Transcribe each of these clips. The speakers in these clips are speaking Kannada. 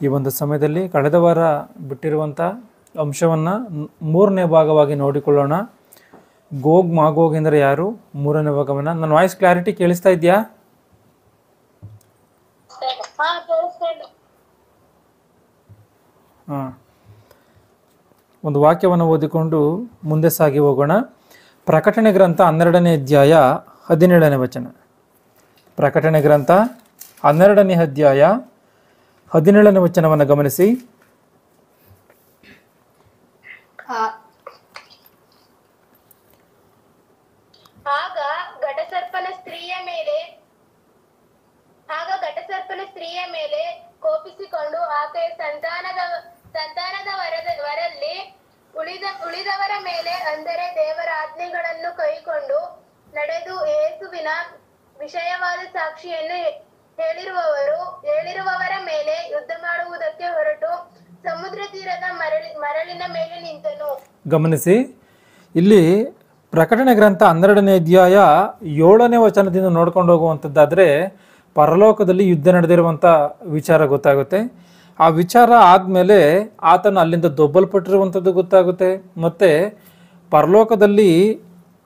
ಈ ಒಂದು ಸಮಯದಲ್ಲಿ ಕಳೆದ ವಾರ ಬಿಟ್ಟಿರುವಂಥ ಅಂಶವನ್ನು ಮೂರನೇ ಭಾಗವಾಗಿ ನೋಡಿಕೊಳ್ಳೋಣ. ಗೋಗ್ ಮಾಗೋಗ್ ಅಂದರೆ ಯಾರು, ಮೂರನೇ ಭಾಗವನ್ನು. ನನ್ನ ವಾಯ್ಸ್ ಕ್ಲಾರಿಟಿ ಕೇಳಿಸ್ತಾ ಇದೆಯಾ? ಹಾಂ, ಒಂದು ವಾಕ್ಯವನ್ನು ಓದಿಕೊಂಡು ಮುಂದೆ ಸಾಗಿ ಹೋಗೋಣ. ಪ್ರಕಟಣೆ ಗ್ರಂಥ 12ನೇ ಅಧ್ಯಾಯ 17ನೇ ವಚನ. ಪ್ರಕಟಣೆ ಗ್ರಂಥ 12ನೇ ಅಧ್ಯಾಯ 17ನೇ ವಚನವನ್ನು ಗಮನಿಸಿ. ಆಗ ಘಟಸರ್ಪನ ಸ್ತ್ರೀಯ ಮೇಲೆ ಕೋಪಿಸಿಕೊಂಡು ಆಕೆಯ ಸಂತಾನದವರಲ್ಲಿ ಉಳಿದವರ ಮೇಲೆ, ಅಂದರೆ ದೇವರ ಆಜ್ಞೆಗಳನ್ನು ಕೈಕೊಂಡು ನಡೆದು ಯೇಸುವಿನ ವಿಷಯವಾದ ಸಾಕ್ಷಿಯನ್ನು ಹೇಳಿರುವವರ ಮೇಲೆ ಯುದ್ಧ ಮಾಡುವುದಕ್ಕೆ ಹೊರಟು ಸಮುದ್ರ ತೀರದ ಮರಳಿನ ಮೇಲೆ ನಿಂತನು. ಗಮನಿಸಿ, ಇಲ್ಲಿ ಪ್ರಕಟಣೆ ಗ್ರಂಥ 12ನೇ ಅಧ್ಯಾಯ 7ನೇ ವಚನದಿಂದ ನೋಡ್ಕೊಂಡು ಹೋಗುವಂಥದ್ದಾದರೆ ಪರಲೋಕದಲ್ಲಿ ಯುದ್ಧ ನಡೆದಿರುವಂಥ ವಿಚಾರ ಗೊತ್ತಾಗುತ್ತೆ. ಆ ವಿಚಾರ ಆದಮೇಲೆ ಆತನು ಅಲ್ಲಿಂದ ದೊಬ್ಬಲ್ಪಟ್ಟಿರುವಂಥದ್ದು ಗೊತ್ತಾಗುತ್ತೆ. ಮತ್ತು ಪರಲೋಕದಲ್ಲಿ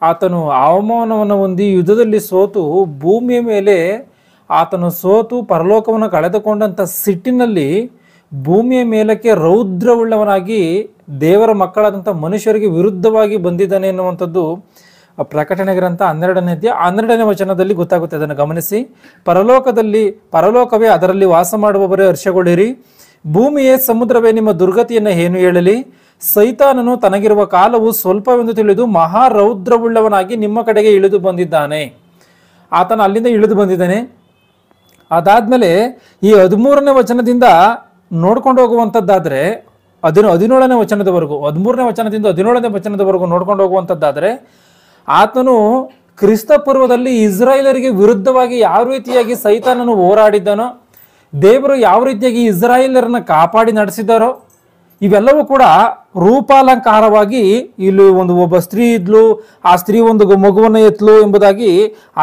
ಆತನು ಅವಮಾನವನ್ನು ಹೊಂದಿ ಯುದ್ಧದಲ್ಲಿ ಸೋತು ಭೂಮಿಯ ಮೇಲೆ ಆತನು ಸೋತು ಪರಲೋಕವನ್ನು ಕಳೆದುಕೊಂಡಂಥ ಸಿಟ್ಟಿನಲ್ಲಿ ಭೂಮಿಯ ಮೇಲಕ್ಕೆ ರೌದ್ರವುಳ್ಳವನಾಗಿ ದೇವರ ಮಕ್ಕಳಾದಂಥ ಮನುಷ್ಯರಿಗೆ ವಿರುದ್ಧವಾಗಿ ಬಂದಿದ್ದಾನೆ ಎನ್ನುವಂಥದ್ದು ಪ್ರಕಟಣೆ ಗ್ರಂಥ 12ನೇ ಅಧ್ಯಾಯ 12ನೇ ವಚನದಲ್ಲಿ ಗೊತ್ತಾಗುತ್ತೆ. ಅದನ್ನು ಗಮನಿಸಿ. ಪರಲೋಕವೇ ಅದರಲ್ಲಿ ವಾಸ ಮಾಡುವವರೇ ಹರ್ಷಗೊಳ್ಳಿರಿ, ಭೂಮಿಯೇ ಸಮುದ್ರವೇ ನಿಮ್ಮ ದುರ್ಗತಿಯನ್ನು ಏನು ಹೇಳಲಿ. ಸೈತಾನನು ತನಗಿರುವ ಕಾಲವು ಸ್ವಲ್ಪವೆಂದು ತಿಳಿದು ಮಹಾರೌದ್ರವುಳ್ಳವನಾಗಿ ನಿಮ್ಮ ಕಡೆಗೆ ಇಳಿದು ಬಂದಿದ್ದಾನೆ. ಆತನು ಅಲ್ಲಿಂದ ಇಳಿದು ಬಂದಿದ್ದಾನೆ. ಅದಾದಮೇಲೆ ಈ 13ನೇ ವಚನದಿಂದ ನೋಡ್ಕೊಂಡು ಹೋಗುವಂಥದ್ದಾದರೆ 17ನೇ ವಚನದವರೆಗೂ 13ನೇ ವಚನದಿಂದ 17ನೇ ವಚನದವರೆಗೂ ನೋಡ್ಕೊಂಡು ಹೋಗುವಂಥದ್ದಾದರೆ ಆತನು ಕ್ರಿಸ್ತ ಪೂರ್ವದಲ್ಲಿ ಇಸ್ರಾಯೇಲರಿಗೆ ವಿರುದ್ಧವಾಗಿ ಯಾವ ರೀತಿಯಾಗಿ ಸೈತಾನನು ಹೋರಾಡಿದ್ದನೋ, ದೇವರು ಯಾವ ರೀತಿಯಾಗಿ ಇಸ್ರಾಯೇಲರನ್ನು ಕಾಪಾಡಿ ನಡೆಸಿದ್ದಾರೋ, ಇವೆಲ್ಲವೂ ಕೂಡ ರೂಪಾಲಂಕಾರವಾಗಿ ಇಲ್ಲಿ ಒಬ್ಬ ಸ್ತ್ರೀ ಇದ್ಲು, ಆ ಸ್ತ್ರೀ ಒಂದು ಮಗುವನ್ನು ಎತ್ತಲು ಎಂಬುದಾಗಿ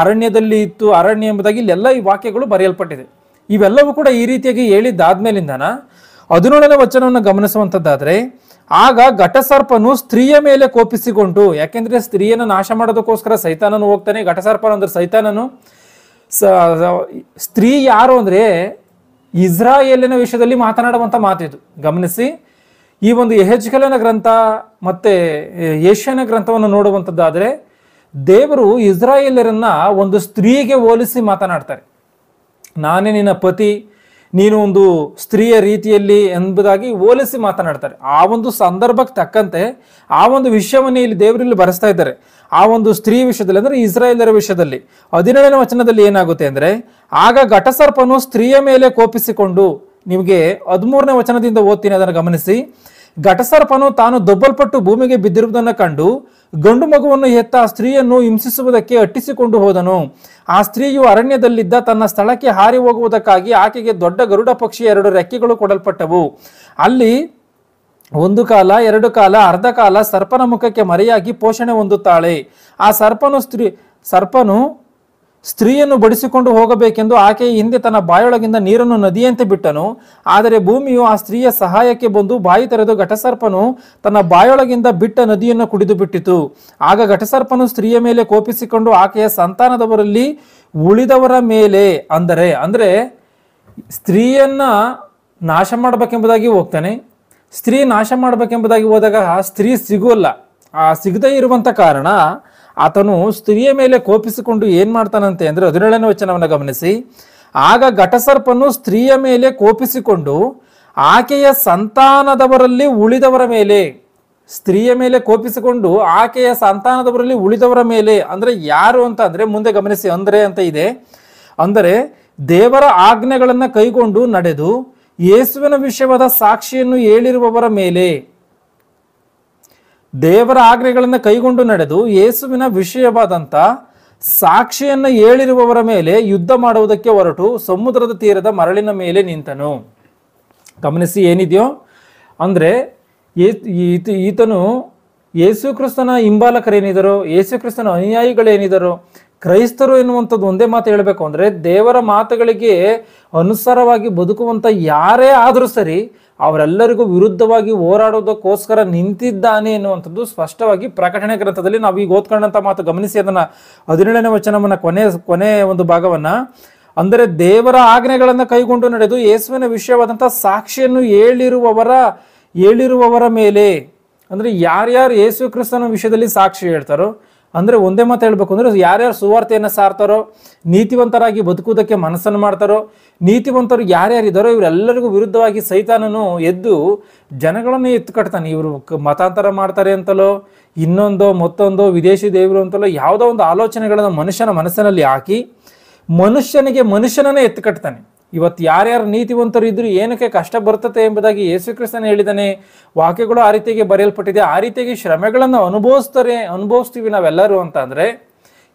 ಅರಣ್ಯದಲ್ಲಿ ಇತ್ತು, ಅರಣ್ಯ ಎಂಬುದಾಗಿ ಇಲ್ಲೆಲ್ಲ ಈ ವಾಕ್ಯಗಳು ಬರೆಯಲ್ಪಟ್ಟಿದೆ. ಇವೆಲ್ಲವೂ ಕೂಡ ಈ ರೀತಿಯಾಗಿ ಹೇಳಿದ್ದಾದ್ಮೇಲಿಂದನ 17ನೇ ವಚನವನ್ನು ಗಮನಿಸುವಂಥದ್ದಾದರೆ, ಆಗ ಘಟಸರ್ಪನು ಸ್ತ್ರೀಯ ಮೇಲೆ ಕೋಪಿಸಿಕೊಂಡು, ಯಾಕೆಂದ್ರೆ ಸ್ತ್ರೀಯನ್ನು ನಾಶ ಮಾಡೋದಕ್ಕೋಸ್ಕರ ಸೈತಾನನು ಹೋಗ್ತಾನೆ. ಘಟಸರ್ಪನು ಅಂದ್ರೆ ಸೈತಾನನು. ಸ್ತ್ರೀ ಯಾರು ಅಂದ್ರೆ ಇಸ್ರಾಯೇಲಿನ ವಿಷಯದಲ್ಲಿ ಮಾತನಾಡುವಂಥ ಮಾತಿದು. ಗಮನಿಸಿ, ಈ ಒಂದು ಯೆಹೆಜ್ಕೇಲನ ಗ್ರಂಥ ಮತ್ತೆ ಯೆಶಾಯನ ಗ್ರಂಥವನ್ನು ನೋಡುವಂಥದ್ದಾದರೆ ದೇವರು ಇಸ್ರಾಯೇಲರನ್ನ ಒಂದು ಸ್ತ್ರೀಗೆ ಹೋಲಿಸಿ ಮಾತನಾಡ್ತಾರೆ. ನಾನೇ ನಿನ್ನ ಪತಿ, ನೀನು ಒಂದು ಸ್ತ್ರೀಯ ರೀತಿಯಲ್ಲಿ ಎಂಬುದಾಗಿ ಹೋಲಿಸಿ ಮಾತನಾಡ್ತಾರೆ. ಆ ಒಂದು ಸಂದರ್ಭಕ್ಕೆ ತಕ್ಕಂತೆ ಆ ಒಂದು ವಿಷಯವನ್ನೇ ಇಲ್ಲಿ ದೇವರಲ್ಲಿ ಬರೆಸ್ತಾ ಇದ್ದಾರೆ. ಆ ಒಂದು ಸ್ತ್ರೀ ವಿಷಯದಲ್ಲಿ ಅಂದರೆ ಇಸ್ರಾಯೇಲರ ವಿಷಯದಲ್ಲಿ 17ನೇ ವಚನದಲ್ಲಿ ಏನಾಗುತ್ತೆ ಅಂದರೆ, ಆಗ ಘಟಸರ್ಪನು ಸ್ತ್ರೀಯ ಮೇಲೆ ಕೋಪಿಸಿಕೊಂಡು, ನಿಮಗೆ 13ನೇ ವಚನದಿಂದ ಓದ್ತೀನಿ, ಅದನ್ನು ಗಮನಿಸಿ. ಘಟಸರ್ಪನು ತಾನು ದೊಬ್ಬಲ್ಪಟ್ಟು ಭೂಮಿಗೆ ಬಿದ್ದಿರುವುದನ್ನು ಕಂಡು ಗಂಡು ಮಗುವನ್ನು ಹೆತ್ತ ಆ ಸ್ತ್ರೀಯನ್ನು ಹಿಂಸಿಸುವುದಕ್ಕೆ ಅಟ್ಟಿಸಿಕೊಂಡು ಹೋದನು. ಆ ಸ್ತ್ರೀಯು ಅರಣ್ಯದಲ್ಲಿದ್ದ ತನ್ನ ಸ್ಥಳಕ್ಕೆ ಹಾರಿ ಹೋಗುವುದಕ್ಕಾಗಿ ಆಕೆಗೆ ದೊಡ್ಡ ಗರುಡ ಪಕ್ಷಿಯ 2 ರೆಕ್ಕೆಗಳು ಕೊಡಲ್ಪಟ್ಟವು. ಅಲ್ಲಿ 1 ಕಾಲ 2 ಕಾಲ ಅರ್ಧ ಕಾಲ ಸರ್ಪನ ಮುಖಕ್ಕೆ ಮರೆಯಾಗಿ ಪೋಷಣೆ ಹೊಂದುತ್ತಾಳೆ. ಆ ಸರ್ಪನು ಸ್ತ್ರೀಯನ್ನು ಬಡಿಸಿಕೊಂಡು ಹೋಗಬೇಕೆಂದು ಆಕೆಯ ಹಿಂದೆ ತನ್ನ ಬಾಯೊಳಗಿಂದ ನೀರನ್ನು ನದಿಯಂತೆ ಬಿಟ್ಟನು. ಆದರೆ ಭೂಮಿಯು ಆ ಸ್ತ್ರೀಯ ಸಹಾಯಕ್ಕೆ ಬಂದು ಬಾಯಿ ತೆರೆದು ಘಟಸರ್ಪನು ತನ್ನ ಬಾಯೊಳಗಿಂದ ಬಿಟ್ಟ ನದಿಯನ್ನು ಕುಡಿದು ಬಿಟ್ಟಿತು. ಆಗ ಘಟಸರ್ಪನು ಸ್ತ್ರೀಯ ಮೇಲೆ ಕೋಪಿಸಿಕೊಂಡು ಆಕೆಯ ಸಂತಾನದವರಲ್ಲಿ ಉಳಿದವರ ಮೇಲೆ, ಅಂದರೆ ಸ್ತ್ರೀಯನ್ನ ನಾಶ ಮಾಡಬೇಕೆಂಬುದಾಗಿ ಹೋಗ್ತಾನೆ. ಸ್ತ್ರೀ ನಾಶ ಮಾಡಬೇಕೆಂಬುದಾಗಿ ಹೋದಾಗ ಆ ಸ್ತ್ರೀ ಸಿಗೋಲ್ಲ. ಆ ಸಿಗದೇ ಇರುವಂಥ ಕಾರಣ ಆತನು ಸ್ತ್ರೀಯ ಮೇಲೆ ಕೋಪಿಸಿಕೊಂಡು ಏನು ಮಾಡ್ತಾನಂತೆ ಅಂದರೆ 17ನೇ ವಚನವನ್ನು ಗಮನಿಸಿ. ಆಗ ಘಟಸರ್ಪನು ಸ್ತ್ರೀಯ ಮೇಲೆ ಕೋಪಿಸಿಕೊಂಡು ಆಕೆಯ ಸಂತಾನದವರಲ್ಲಿ ಉಳಿದವರ ಮೇಲೆ, ಸ್ತ್ರೀಯ ಮೇಲೆ ಕೋಪಿಸಿಕೊಂಡು ಆಕೆಯ ಸಂತಾನದವರಲ್ಲಿ ಉಳಿದವರ ಮೇಲೆ ಅಂದರೆ ಯಾರು ಅಂತ ಅಂದರೆ ಮುಂದೆ ಗಮನಿಸಿ, ಅಂದರೆ ಅಂತ ಇದೆ. ಅಂದರೆ ದೇವರ ಆಜ್ಞೆಗಳನ್ನು ಕೈಗೊಂಡು ನಡೆದು ಯೇಸುವಿನ ವಿಷಯವಾದ ಸಾಕ್ಷಿಯನ್ನು ಹೇಳಿರುವವರ ಮೇಲೆ, ದೇವರ ಆಜ್ಞೆಗಳನ್ನು ಕೈಗೊಂಡು ನಡೆದು ಯೇಸುವಿನ ವಿಷಯವಾದಂಥ ಸಾಕ್ಷಿಯನ್ನು ಹೇಳಿರುವವರ ಮೇಲೆ ಯುದ್ಧ ಮಾಡುವುದಕ್ಕೆ ಹೊರಟು ಸಮುದ್ರದ ತೀರದ ಮರಳಿನ ಮೇಲೆ ನಿಂತನು. ಗಮನಿಸಿ ಏನಿದೆಯೋ ಅಂದರೆ ಈತನು ಯೇಸು ಕ್ರಿಸ್ತನ ಹಿಂಬಾಲಕರೇನಿದ್ದಾರೋ, ಯೇಸು ಕ್ರಿಸ್ತನ ಅನುಯಾಯಿಗಳೇನಿದ್ದಾರೋ, ಕ್ರೈಸ್ತರು ಎನ್ನುವಂಥದ್ದು ಒಂದೇ ಮಾತು ಹೇಳಬೇಕು ಅಂದರೆ ದೇವರ ಮಾತುಗಳಿಗೆ ಅನುಸಾರವಾಗಿ ಬದುಕುವಂಥ ಯಾರೇ ಆದರೂ ಸರಿ ಅವರೆಲ್ಲರಿಗೂ ವಿರುದ್ಧವಾಗಿ ಹೋರಾಡೋದಕ್ಕೋಸ್ಕರ ನಿಂತಿದ್ದಾನೆ ಎನ್ನುವಂಥದ್ದು ಸ್ಪಷ್ಟವಾಗಿ ಪ್ರಕಟಣೆ ಗ್ರಂಥದಲ್ಲಿ ನಾವು ಈಗ ಓದ್ಕೊಂಡಂಥ ಮಾತು ಗಮನಿಸಿ. ಅದನ್ನು 17ನೇ ವಚನವನ್ನು ಕೊನೆ ಒಂದು ಭಾಗವನ್ನು, ಅಂದರೆ ದೇವರ ಆಜ್ಞೆಗಳನ್ನು ಕೈಗೊಂಡು ನಡೆದು ಯೇಸುವಿನ ವಿಷಯವಾದಂಥ ಸಾಕ್ಷಿಯನ್ನು ಹೇಳಿರುವವರ ಮೇಲೆ, ಅಂದರೆ ಯಾರ್ಯಾರು ಯೇಸು ಕ್ರಿಸ್ತನ ವಿಷಯದಲ್ಲಿ ಸಾಕ್ಷಿ ಹೇಳ್ತಾರೋ, ಅಂದರೆ ಒಂದೇ ಮಾತು ಹೇಳ್ಬೇಕು ಅಂದರೆ ಯಾರ್ಯಾರು ಸುವಾರ್ತೆಯನ್ನು ಸಾರ್ತಾರೋ, ನೀತಿವಂತರಾಗಿ ಬದುಕುವುದಕ್ಕೆ ಮನಸ್ಸನ್ನು ಮಾಡ್ತಾರೋ, ನೀತಿವಂತರು ಯಾರ್ಯಾರಿದ್ದಾರೋ ಇವರೆಲ್ಲರಿಗೂ ವಿರುದ್ಧವಾಗಿ ಸೈತಾನನು ಎದ್ದು ಜನಗಳನ್ನು ಎತ್ತುಕಟ್ತಾನೆ. ಇವರು ಮತಾಂತರ ಮಾಡ್ತಾರೆ ಅಂತಲೋ, ಇನ್ನೊಂದೋ ಮತ್ತೊಂದೋ ವಿದೇಶಿ ದೇವರು ಅಂತಲೋ ಯಾವುದೋ ಒಂದು ಆಲೋಚನೆಗಳನ್ನು ಮನುಷ್ಯನ ಮನಸ್ಸಿನಲ್ಲಿ ಹಾಕಿ ಮನುಷ್ಯನನ್ನೇ ಎತ್ತುಕಟ್ತಾನೆ. ಇವತ್ತು ಯಾರ್ಯಾರು ನೀತಿವಂತರು ಇದ್ರು ಏನಕ್ಕೆ ಕಷ್ಟ ಬರ್ತದೆ ಎಂಬುದಾಗಿ ಯೇಸು ಕ್ರಿಸ್ತನು ಹೇಳಿದ್ದಾನೆ. ವಾಕ್ಯಗಳು ಆ ರೀತಿಯಾಗಿ ಬರೆಯಲ್ಪಟ್ಟಿದೆ. ಆ ರೀತಿಯಾಗಿ ಶ್ರಮೆಗಳನ್ನು ಅನುಭವಿಸ್ತೀವಿ ನಾವೆಲ್ಲರೂ ಅಂತ ಅಂದರೆ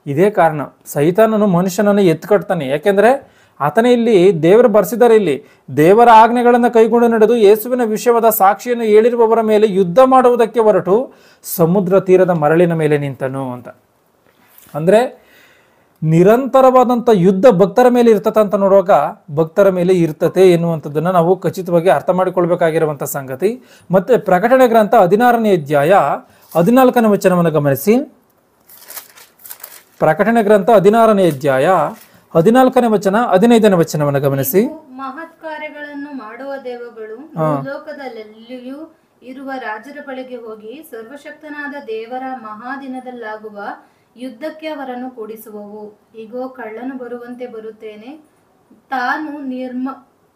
ಇದೇ ಕಾರಣ. ಸೈತಾನನು ಮನುಷ್ಯನನ್ನು ಎತ್ತುಕಟ್ತಾನೆ. ಯಾಕೆಂದರೆ ಆತನೇ ಇಲ್ಲಿ ದೇವರು ಬರೆಸಿದ್ದಾರೆ, ಇಲ್ಲಿ ದೇವರ ಆಜ್ಞೆಗಳನ್ನು ಕೈಗೊಂಡು ನಡೆದು ಯೇಸುವಿನ ವಿಷಯವಾದ ಸಾಕ್ಷಿಯನ್ನು ಹೇಳಿರುವವರ ಮೇಲೆ ಯುದ್ಧ ಮಾಡುವುದಕ್ಕೆ ಹೊರಟು ಸಮುದ್ರ ತೀರದ ಮರಳಿನ ಮೇಲೆ ನಿಂತನು ಅಂತ. ಅಂದರೆ ನಿರಂತರವಾದಂಥ ಯುದ್ಧ ಭಕ್ತರ ಮೇಲೆ ಇರ್ತತೆ ಅಂತ ನೋಡುವಾಗ ಭಕ್ತರ ಮೇಲೆ ಇರ್ತತೆ ಎನ್ನುವಂಥದ್ದನ್ನು ನಾವು ಖಚಿತವಾಗಿ ಅರ್ಥ ಮಾಡಿಕೊಳ್ಬೇಕಾಗಿರುವಂಥ ಸಂಗತಿ. ಮತ್ತು ಪ್ರಕಟಣೆ ಗ್ರಂಥ 16ನೇ ಅಧ್ಯಾಯ 14ನೇ ವಚನವನ್ನು ಗಮನಿಸಿ. ಪ್ರಕಟಣೆ ಗ್ರಂಥ 16ನೇ ಅಧ್ಯಾಯ 14ನೇ ವಚನ 15ನೇ ವಚನವನ್ನು ಗಮನಿಸಿ. ಮಹತ್ ಕಾರ್ಯಗಳನ್ನು ಮಾಡುವ ದೇವಗಳು ಲೋಕದಲ್ಲೆಲ್ಲಿಯೂ ಇರುವ ರಾಜರ ಬಳಿಗೆ ಹೋಗಿ ಸರ್ವಶಕ್ತನಾದ ದೇವರ ಮಹಾದಿನದಲ್ಲಾಗುವ ಯುದ್ಧಕ್ಕೆ ಅವರನ್ನು ಕೂಡಿಸುವವು. ಈಗೋ ಕಳ್ಳನು ಬರುವಂತೆ ಬರುತ್ತೇನೆ, ತಾನು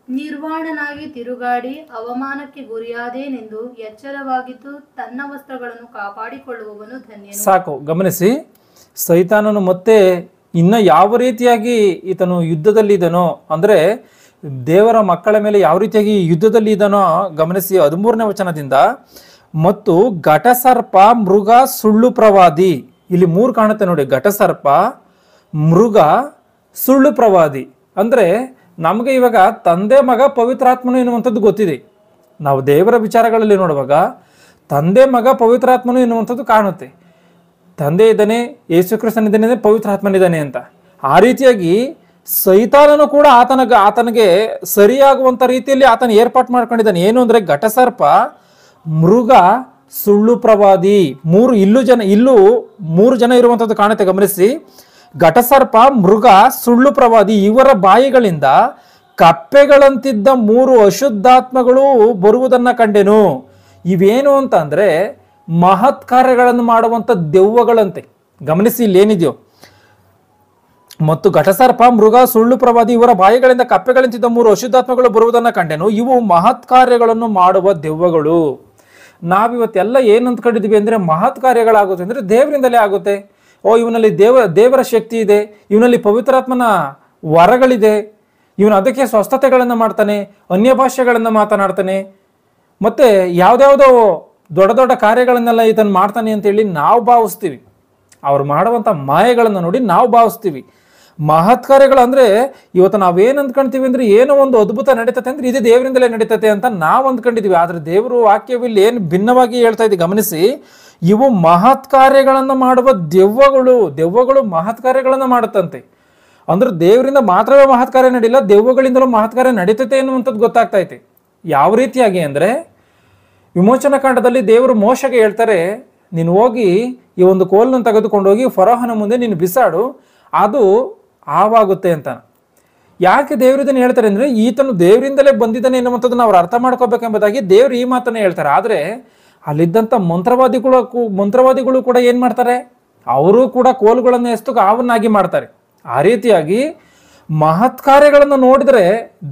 ನಿರ್ವಾಣನಾಗಿ ತಿರುಗಾಡಿ ಅವಮಾನಕ್ಕೆ ಗುರಿಯಾದೇನೆಂದು ಎಚ್ಚರವಾಗಿದ್ದು ತನ್ನ ವಸ್ತ್ರಗಳನ್ನು ಕಾಪಾಡಿಕೊಳ್ಳುವವನು ಧನ್ಯನು. ಸಾಕು, ಗಮನಿಸಿ. ಸೈತಾನನು ಮತ್ತೆ ಇನ್ನು ಯಾವ ರೀತಿಯಾಗಿ ಈತನು ಯುದ್ಧದಲ್ಲಿ ಇದನೋ, ಅಂದರೆ ದೇವರ ಮಕ್ಕಳ ಮೇಲೆ ಯಾವ ರೀತಿಯಾಗಿ ಯುದ್ಧದಲ್ಲಿ ಇದನೋ ಗಮನಿಸಿ. 13ನೇ ವಚನದಿಂದ, ಮತ್ತು ಘಟಸರ್ಪ, ಮೃಗ, ಸುಳ್ಳು ಪ್ರವಾದಿ. ಇಲ್ಲಿ 3 ಕಾಣುತ್ತೆ ನೋಡಿ, ಘಟಸರ್ಪ, ಮೃಗ, ಸುಳ್ಳು ಪ್ರವಾದಿ. ಅಂದರೆ ನಮಗೆ ಇವಾಗ ತಂದೆ ಮಗ ಪವಿತ್ರಾತ್ಮನು ಎನ್ನುವಂಥದ್ದು ಗೊತ್ತಿದೆ. ನಾವು ದೇವರ ವಿಚಾರಗಳಲ್ಲಿ ನೋಡುವಾಗ ತಂದೆ ಮಗ ಪವಿತ್ರಾತ್ಮನು ಎನ್ನುವಂಥದ್ದು ಕಾಣುತ್ತೆ. ತಂದೆ ಇದ್ದಾನೆ, ಯೇಸು ಕ್ರಿಸ್ತನಿದ್ದಾನೆ, ಪವಿತ್ರಾತ್ಮನಿದ್ದಾನೆ ಅಂತ. ಆ ರೀತಿಯಾಗಿ ಸೈತಾನನು ಕೂಡ ಆತನಿಗೆ ಸರಿಯಾಗುವಂಥ ರೀತಿಯಲ್ಲಿ ಆತನ ಏರ್ಪಾಟ್ ಮಾಡ್ಕೊಂಡಿದ್ದಾನೆ. ಏನು ಅಂದರೆ ಘಟಸರ್ಪ, ಮೃಗ, ಸುಳ್ಳು ಪ್ರವಾದಿ. ಇಲ್ಲೂ 3 ಜನ ಇರುವಂಥದ್ದು ಕಾಣುತ್ತೆ. ಗಮನಿಸಿ, ಘಟಸರ್ಪ, ಮೃಗ, ಸುಳ್ಳು ಪ್ರವಾದಿ, ಇವರ ಬಾಯಿಗಳಿಂದ ಕಪ್ಪೆಗಳಂತಿದ್ದ 3 ಅಶುದ್ಧಾತ್ಮಗಳು ಬರುವುದನ್ನು ಕಂಡೆನು. ಇವೇನು ಅಂತ ಅಂದರೆ ಮಹತ್ ಕಾರ್ಯಗಳನ್ನು ಮಾಡುವಂಥ ದೆವ್ವಗಳಂತೆ. ಗಮನಿಸಿ ಇಲ್ಲೇನಿದೆಯೋ, ಮತ್ತು ಘಟಸರ್ಪ, ಮೃಗ, ಸುಳ್ಳು ಪ್ರವಾದಿ, ಇವರ ಬಾಯಿಗಳಿಂದ ಕಪ್ಪೆಗಳಂತಿದ್ದ 3 ಅಶುದ್ಧಾತ್ಮಗಳು ಬರುವುದನ್ನು ಕಂಡೆನು. ಇವು ಮಹತ್ ಕಾರ್ಯಗಳನ್ನು ಮಾಡುವ ದೆವ್ವಗಳು. ನಾವಿವತ್ತೆಲ್ಲ ಏನು ಅಂದ್ಕೊಂಡಿದ್ವಿ ಅಂದರೆ ಮಹತ್ ಕಾರ್ಯಗಳಾಗುತ್ತೆ ಅಂದರೆ ದೇವರಿಂದಲೇ ಆಗುತ್ತೆ. ಇವನಲ್ಲಿ ದೇವರ ಶಕ್ತಿ ಇದೆ, ಇವನಲ್ಲಿ ಪವಿತ್ರಾತ್ಮನ ವರಗಳಿದೆ, ಇವನು ಅದಕ್ಕೆ ಸ್ವಸ್ಥತೆಗಳನ್ನು ಮಾಡ್ತಾನೆ, ಅನ್ಯ ಭಾಷೆಗಳನ್ನು ಮಾತನಾಡ್ತಾನೆ, ಮತ್ತು ಯಾವುದ್ಯಾವುದೋ ದೊಡ್ಡ ದೊಡ್ಡ ಕಾರ್ಯಗಳನ್ನೆಲ್ಲ ಈತನು ಮಾಡ್ತಾನೆ ಅಂತೇಳಿ ನಾವು ಭಾವಿಸ್ತೀವಿ. ಅವ್ರು ಮಾಡುವಂಥ ಮಾಯೆಗಳನ್ನು ನೋಡಿ ನಾವು ಭಾವಿಸ್ತೀವಿ. ಮಹತ್ ಕಾರ್ಯಗಳು ಅಂದರೆ ಇವತ್ತು ನಾವೇನು ಅಂದ್ಕೊಳ್ತೀವಿ ಅಂದರೆ ಏನೋ ಒಂದು ಅದ್ಭುತ ನಡೀತತೆ ಅಂದರೆ ಇದು ದೇವರಿಂದಲೇ ನಡೀತತೆ ಅಂತ ನಾವು ಅಂದ್ಕೊಂಡಿದ್ದೀವಿ. ಆದರೆ ದೇವರು ವಾಕ್ಯವಿಲ್ಲಿ ಏನು ಭಿನ್ನವಾಗಿ ಹೇಳ್ತಾ ಇದೆ ಗಮನಿಸಿ. ಇವು ಮಹತ್ ಕಾರ್ಯಗಳನ್ನು ಮಾಡುವ ದೆವ್ವಗಳು ಮಹತ್ ಕಾರ್ಯಗಳನ್ನು ಮಾಡುತ್ತಂತೆ. ಅಂದ್ರೆ ದೇವರಿಂದ ಮಾತ್ರವೇ ಮಹತ್ ಕಾರ್ಯ ನಡೀಲ್ಲ, ದೆವ್ವಗಳಿಂದಲೂ ಮಹತ್ ಕಾರ್ಯ ನಡೀತತೆ ಎನ್ನುವಂಥದ್ದು ಗೊತ್ತಾಗ್ತಾ ಐತೆ. ಯಾವ ರೀತಿಯಾಗಿ ಅಂದರೆ ವಿಮೋಚನಾ ಕಾಂಡದಲ್ಲಿ ದೇವರು ಮೋಶೆಗೆ ಹೇಳ್ತಾರೆ, ನೀನು ಹೋಗಿ ಈ ಒಂದು ಕೋಲನ್ನು ತೆಗೆದುಕೊಂಡು ಹೋಗಿ ಫರೋಹನ ಮುಂದೆ ನೀನು ಬಿಸಾಡು, ಅದು ಆವಾಗುತ್ತೆ ಅಂತ. ಯಾಕೆ ದೇವರು ಇದನ್ನು ಹೇಳ್ತಾರೆ ಅಂದರೆ ಈತನು ದೇವರಿಂದಲೇ ಬಂದಿದ್ದಾನೆ ಎನ್ನುವಂಥದ್ದನ್ನು ಅವ್ರು ಅರ್ಥ ಮಾಡ್ಕೋಬೇಕೆಂಬುದಾಗಿ ದೇವರು ಈ ಮಾತನ್ನು ಹೇಳ್ತಾರೆ. ಆದರೆ ಅಲ್ಲಿದ್ದಂಥ ಮಂತ್ರವಾದಿಗಳು ಕೂಡ ಏನು ಮಾಡ್ತಾರೆ, ಅವರು ಕೂಡ ಕೋಲುಗಳನ್ನು ಎಸ್ತು ಹಾವನ್ನಾಗಿ ಮಾಡ್ತಾರೆ. ಆ ರೀತಿಯಾಗಿ ಮಹತ್ ಕಾರ್ಯಗಳನ್ನು ನೋಡಿದ್ರೆ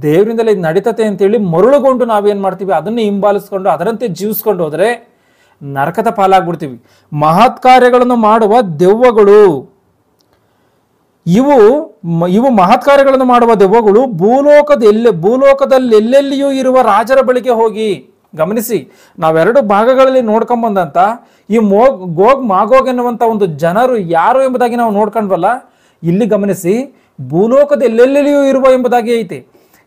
ದೇವರಿಂದಲೇ ಇದು ನಡೀತತೆ ಅಂತೇಳಿ ಮರುಳುಗೊಂಡು ನಾವೇನು ಮಾಡ್ತೀವಿ, ಅದನ್ನು ಹಿಂಬಾಲಿಸ್ಕೊಂಡು ಅದರಂತೆ ಜೀವಿಸ್ಕೊಂಡು ಹೋದರೆ ನರಕದ ಪಾಲಾಗ್ಬಿಡ್ತೀವಿ. ಮಹತ್ ಕಾರ್ಯಗಳನ್ನು ಮಾಡುವ ದೆವ್ವಗಳು ಇವು ಮಹತ್ ಕಾರ್ಯಗಳನ್ನು ಮಾಡುವ ದೆವ್ವಗಳು ಭೂಲೋಕದಲ್ಲಿ ಎಲ್ಲೆಲ್ಲಿಯೂ ಇರುವ ರಾಜರ ಬಳಿಗೆ ಹೋಗಿ. ಗಮನಿಸಿ, ನಾವೆರಡು ಭಾಗಗಳಲ್ಲಿ ನೋಡ್ಕೊಂಬಂದಂತ ಈ ಗೋಗ್ ಮಾಗೋಗ್ ಎನ್ನುವಂಥ ಒಂದು ಜನರು ಯಾರು ಎಂಬುದಾಗಿ ನಾವು ನೋಡ್ಕೊಂಡ್ವಲ್ಲ, ಇಲ್ಲಿ ಗಮನಿಸಿ, ಭೂಲೋಕದ ಎಲ್ಲೆಲ್ಲಿಯೂ ಇರುವ ಎಂಬುದಾಗಿ ಐತೆ.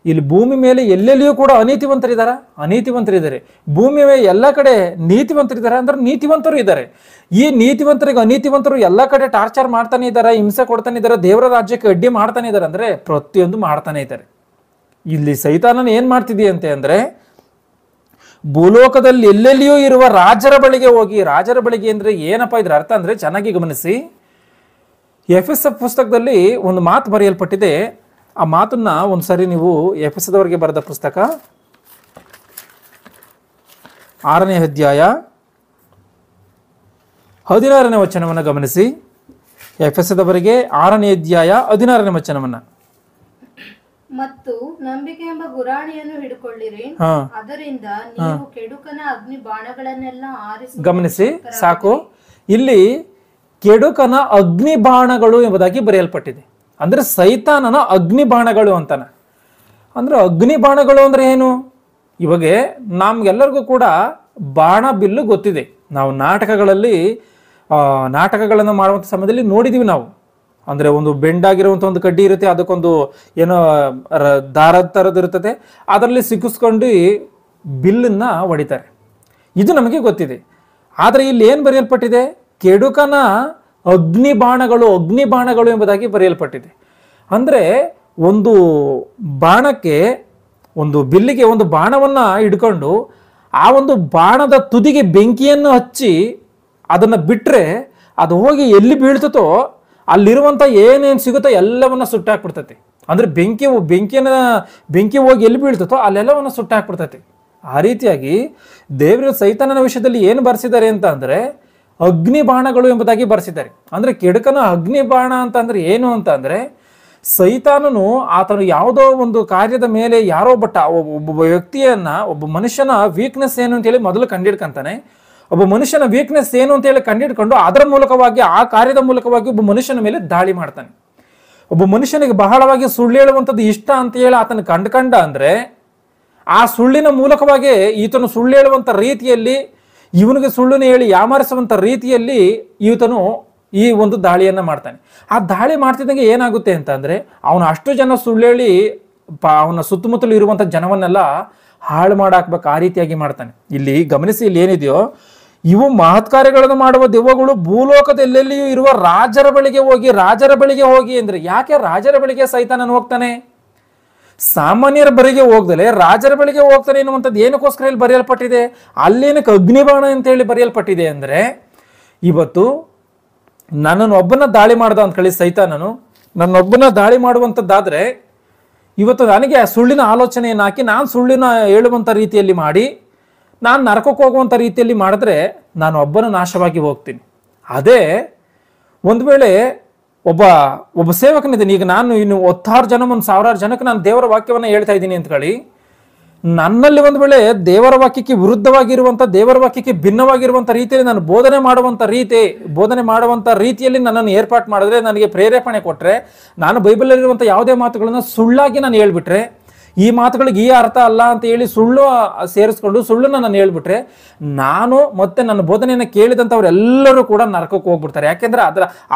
ಇಲ್ಲಿ ಭೂಮಿ ಮೇಲೆ ಎಲ್ಲೆಲ್ಲಿಯೂ ಕೂಡ ಅನೀತಿವಂತರಿದ್ದಾರೆ. ಭೂಮಿ ಮೇಲೆ ಎಲ್ಲ ಕಡೆ ನೀತಿವಂತರಿದ್ದಾರೆ, ಅಂದ್ರೆ ನೀತಿವಂತರು ಇದ್ದಾರೆ. ಈ ನೀತಿವಂತರಿಗೆ ಅನೀತಿವಂತರು ಎಲ್ಲ ಕಡೆ ಟಾರ್ಚರ್ ಮಾಡ್ತಾನೆ ಇದ್ದಾರೆ, ಹಿಂಸೆ ಕೊಡ್ತಾನೆ ಇದ್ದಾರೆ, ದೇವರ ರಾಜ್ಯಕ್ಕೆ ಅಡ್ಡಿ ಮಾಡ್ತಾನೆ ಇದ್ದಾರೆ, ಅಂದ್ರೆ ಪ್ರತಿಯೊಂದು ಮಾಡ್ತಾನೆ ಇದ್ದಾರೆ. ಇಲ್ಲಿ ಸೈತಾನನ ಏನ್ ಮಾಡ್ತಿದೆಯಂತೆ ಅಂದ್ರೆ, ಭೂಲೋಕದಲ್ಲಿ ಎಲ್ಲೆಲ್ಲಿಯೂ ಇರುವ ರಾಜರ ಬಳಿಗೆ ಹೋಗಿ, ರಾಜರ ಬಳಿಗೆ ಅಂದ್ರೆ ಏನಪ್ಪಾ ಇದ್ರ ಅರ್ಥ ಅಂದ್ರೆ ಚೆನ್ನಾಗಿ ಗಮನಿಸಿ. ಎಫೆಸ ಪುಸ್ತಕದಲ್ಲಿ ಒಂದು ಮಾತು ಬರೆಯಲ್ಪಟ್ಟಿದೆ. ಆ ಮಾತನ್ನ ಒಂದ್ಸರಿ ನೀವು ಎಫೆಸದವರಿಗೆ ಬರೆದ ಪುಸ್ತಕ 6ನೇ ಅಧ್ಯಾಯ 16ನೇ ವಚನವನ್ನು ಗಮನಿಸಿ. ಎಫೆಸದವರಿಗೆ 6ನೇ ಅಧ್ಯಾಯ 16ನೇ ವಚನವನ್ನ. ಮತ್ತು ನಂಬಿಕೆ ಎಂಬ ಗುರಾಣಿಯನ್ನು ಹಿಡ್ಕೊಳ್ಳಿರಿ, ಅದರಿಂದ ನೀವು ಕೆಡುಕನ ಅಗ್ನಿ ಬಾಣಗಳನ್ನೆಲ್ಲ ಆರಿಸಿ. ಗಮನಿಸಿ, ಸಾಕು. ಇಲ್ಲಿ ಕೆಡುಕನ ಅಗ್ನಿ ಬಾಣಗಳು ಎಂಬುದಾಗಿ ಬರೆಯಲ್ಪಟ್ಟಿದೆ. ಅಂದ್ರೆ ಸೈತಾನನ ಅಗ್ನಿ ಬಾಣಗಳು ಅಂತಾನ. ಅಂದ್ರೆ ಅಗ್ನಿ ಬಾಣಗಳು ಅಂದ್ರೆ ಏನು? ಇವಾಗ ನಮ್ಗೆಲ್ಲರಿಗೂ ಕೂಡ ಬಾಣ ಬಿಲ್ಲು ಗೊತ್ತಿದೆ. ನಾವು ನಾಟಕಗಳನ್ನು ಮಾಡುವಂಥ ಸಮಯದಲ್ಲಿ ನೋಡಿದೀವಿ ನಾವು. ಅಂದ್ರೆ ಒಂದು ಬೆಂಡಾಗಿರುವಂಥ ಒಂದು ಕಡ್ಡಿ ಇರುತ್ತೆ, ಅದಕ್ಕೊಂದು ಏನೋ ದಾರದ ಥರದ್ದು ಇರ್ತದೆ, ಅದರಲ್ಲಿ ಸಿಕ್ಕಿಸ್ಕೊಂಡು ಬಿಲ್ಲನ್ನ ಹೊಡಿತಾರೆ. ಇದು ನಮಗೆ ಗೊತ್ತಿದೆ. ಆದರೆ ಇಲ್ಲಿ ಏನು ಬರೆಯಲ್ಪಟ್ಟಿದೆ? ಕೆಡುಕನ ಅಗ್ನಿ ಬಾಣಗಳು ಎಂಬುದಾಗಿ ಬರೆಯಲ್ಪಟ್ಟಿದೆ. ಅಂದ್ರೆ ಒಂದು ಬಾಣಕ್ಕೆ, ಒಂದು ಬಿಲ್ಲಿಗೆ ಒಂದು ಬಾಣವನ್ನ ಹಿಡ್ಕೊಂಡು ಆ ಒಂದು ಬಾಣದ ತುದಿಗೆ ಬೆಂಕಿಯನ್ನು ಹಚ್ಚಿ ಅದನ್ನ ಬಿಟ್ರೆ ಅದು ಹೋಗಿ ಎಲ್ಲಿ ಬೀಳ್ತತೋ ಅಲ್ಲಿರುವಂತ ಏನೇನು ಸಿಗುತ್ತೋ ಎಲ್ಲವನ್ನ ಸುಟ್ಟಾಕ್ಬಿಡ್ತೈತಿ. ಅಂದ್ರೆ ಬೆಂಕಿ ಹೋಗಿ ಎಲ್ಲಿ ಬೀಳ್ತತೋ ಅಲ್ಲೆಲ್ಲವನ್ನ ಸುಟ್ಟಾಕ್ಬಿಡ್ತೈತಿ. ಆ ರೀತಿಯಾಗಿ ದೇವರು ಸೈತಾನನ ವಿಷಯದಲ್ಲಿ ಏನು ಬರೆಸಿದ್ದಾರೆ ಅಂತ ಅಂದ್ರೆ ಅಗ್ನಿ ಬಾಣಗಳು ಎಂಬುದಾಗಿ ಬರೆಸಿದ್ದಾರೆ. ಅಂದ್ರೆ ಕೆಡುಕನ ಅಗ್ನಿ ಬಾಣ ಅಂತಂದ್ರೆ ಏನು ಅಂತ ಅಂದ್ರೆ, ಸೈತಾನನು ಆತನು ಯಾವುದೋ ಒಂದು ಕಾರ್ಯದ ಮೇಲೆ ಯಾರೋ ಒಬ್ಬ ವ್ಯಕ್ತಿಯನ್ನ, ಒಬ್ಬ ಮನುಷ್ಯನ ವೀಕ್ನೆಸ್ ಏನು ಅಂತೇಳಿ ಮೊದಲು ಕಂಡಿಡ್ಕೊಂತಾನೆ. ಒಬ್ಬ ಮನುಷ್ಯನ ವೀಕ್ನೆಸ್ ಏನು ಅಂತೇಳಿ ಕಂಡಿಡ್ಕೊಂಡು ಅದರ ಮೂಲಕವಾಗಿ, ಆ ಕಾರ್ಯದ ಮೂಲಕವಾಗಿ ಒಬ್ಬ ಮನುಷ್ಯನ ಮೇಲೆ ದಾಳಿ ಮಾಡ್ತಾನೆ. ಒಬ್ಬ ಮನುಷ್ಯನಿಗೆ ಬಹಳವಾಗಿ ಸುಳ್ಳು ಹೇಳುವಂಥದ್ದು ಇಷ್ಟ ಅಂತ ಹೇಳಿ ಆತನ ಕಂಡ ಅಂದ್ರೆ ಆ ಸುಳ್ಳಿನ ಮೂಲಕವಾಗಿ ಈತನು ಸುಳ್ಳು ಹೇಳುವಂಥ ರೀತಿಯಲ್ಲಿ, ಇವನಿಗೆ ಸುಳ್ಳನ್ನು ಹೇಳಿ ಯಾಮಾರಿಸುವಂಥ ರೀತಿಯಲ್ಲಿ ಈತನು ಈ ಒಂದು ದಾಳಿಯನ್ನ ಮಾಡ್ತಾನೆ. ಆ ದಾಳಿ ಮಾಡ್ತಿದ್ದಂಗೆ ಏನಾಗುತ್ತೆ ಅಂತ ಅಂದ್ರೆ, ಅವನು ಅಷ್ಟು ಜನ ಸುಳ್ಳು ಹೇಳಿ ಅವನ ಸುತ್ತಮುತ್ತಲು ಇರುವಂಥ ಜನವನ್ನೆಲ್ಲ ಹಾಳು ಮಾಡಾಕ್ಬೇಕು, ಆ ರೀತಿಯಾಗಿ ಮಾಡ್ತಾನೆ. ಇಲ್ಲಿ ಗಮನಿಸಿ, ಇಲ್ಲಿ ಏನಿದೆಯೋ, ಇವು ಮಹತ್ ಕಾರ್ಯಗಳನ್ನು ಮಾಡುವ ದೆವ್ವಗಳು ಭೂಲೋಕದಲ್ಲೆಲ್ಲಿಯೂ ಇರುವ ರಾಜರ ಬಳಿಗೆ ಹೋಗಿ ಅಂದ್ರೆ, ಯಾಕೆ ರಾಜರ ಬಳಿಗೆ ಸೈತಾನನು ಹೋಗ್ತಾನೆ? ಸಾಮಾನ್ಯರ ಬಳಿಗೆ ಹೋಗ್ದಲೆ ರಾಜರ ಬಳಿಗೆ ಹೋಗ್ತಾನೆ ಎನ್ನುವಂಥದ್ದು ಏನಕ್ಕೋಸ್ಕರ ಇಲ್ಲಿ ಬರೆಯಲ್ಪಟ್ಟಿದೆ? ಅಲ್ಲೇನಕ್ಕೆ ಅಗ್ನಿಬಾಣ ಅಂತ ಹೇಳಿ ಬರೆಯಲ್ಪಟ್ಟಿದೆ ಅಂದ್ರೆ, ಇವತ್ತು ನನ್ನನ್ನು ಒಬ್ಬನ ದಾಳಿ ಮಾಡ್ದ ಅಂತ ಹೇಳಿ ಸೈತಾನನು ನನ್ನೊಬ್ಬನ ದಾಳಿ ಮಾಡುವಂಥದ್ದಾದ್ರೆ, ಇವತ್ತು ನನಗೆ ಸುಳ್ಳಿನ ಆಲೋಚನೆಯನ್ನು ಹಾಕಿ ನಾನು ಸುಳ್ಳಿನ ಹೇಳುವಂಥ ರೀತಿಯಲ್ಲಿ ಮಾಡಿ ನಾನು ನರಕಕ್ಕೆ ಹೋಗುವಂಥ ರೀತಿಯಲ್ಲಿ ಮಾಡಿದ್ರೆ ನಾನು ಒಬ್ಬನ ನಾಶವಾಗಿ ಹೋಗ್ತೀನಿ. ಅದೇ ಒಂದು ವೇಳೆ ಒಬ್ಬ ಸೇವಕನಿದ್ದೀನಿ, ಈಗ ನಾನು ಇನ್ನು 10,000 ಜನ 1,000 ಜನಕ್ಕೆ ನಾನು ದೇವರ ವಾಕ್ಯವನ್ನು ಹೇಳ್ತಾ ಇದ್ದೀನಿ ಅಂತ ಹೇಳಿ, ನನ್ನಲ್ಲಿ ಒಂದು ವೇಳೆ ದೇವರ ವಾಕ್ಯಕ್ಕೆ ವಿರುದ್ಧವಾಗಿರುವಂಥ, ದೇವರ ವಾಕ್ಯಕ್ಕೆ ಭಿನ್ನವಾಗಿರುವಂಥ ರೀತಿಯಲ್ಲಿ ನಾನು ಬೋಧನೆ ಮಾಡುವಂಥ ರೀತಿಯಲ್ಲಿ ನನ್ನನ್ನು ಏರ್ಪಾಟ್ ಮಾಡಿದ್ರೆ, ನನಗೆ ಪ್ರೇರೇಪಣೆ ಕೊಟ್ಟರೆ, ನಾನು ಬೈಬಲಲ್ಲಿರುವಂಥ ಯಾವುದೇ ಮಾತುಗಳನ್ನು ಸುಳ್ಳಾಗಿ ನಾನು ಹೇಳ್ಬಿಟ್ರೆ, ಈ ಮಾತುಗಳಿಗೆ ಈ ಅರ್ಥ ಅಲ್ಲ ಅಂತ ಹೇಳಿ ಸುಳ್ಳು ಸೇರಿಸ್ಕೊಂಡು ಸುಳ್ಳನ್ನು ನಾನು ಹೇಳ್ಬಿಟ್ರೆ, ನಾನು ಮತ್ತೆ ನನ್ನ ಬೋಧನೆಯನ್ನು ಕೇಳಿದಂಥವ್ರೆಲ್ಲರೂ ಕೂಡ ನರಕಕ್ಕೆ ಹೋಗ್ಬಿಡ್ತಾರೆ. ಯಾಕೆಂದ್ರೆ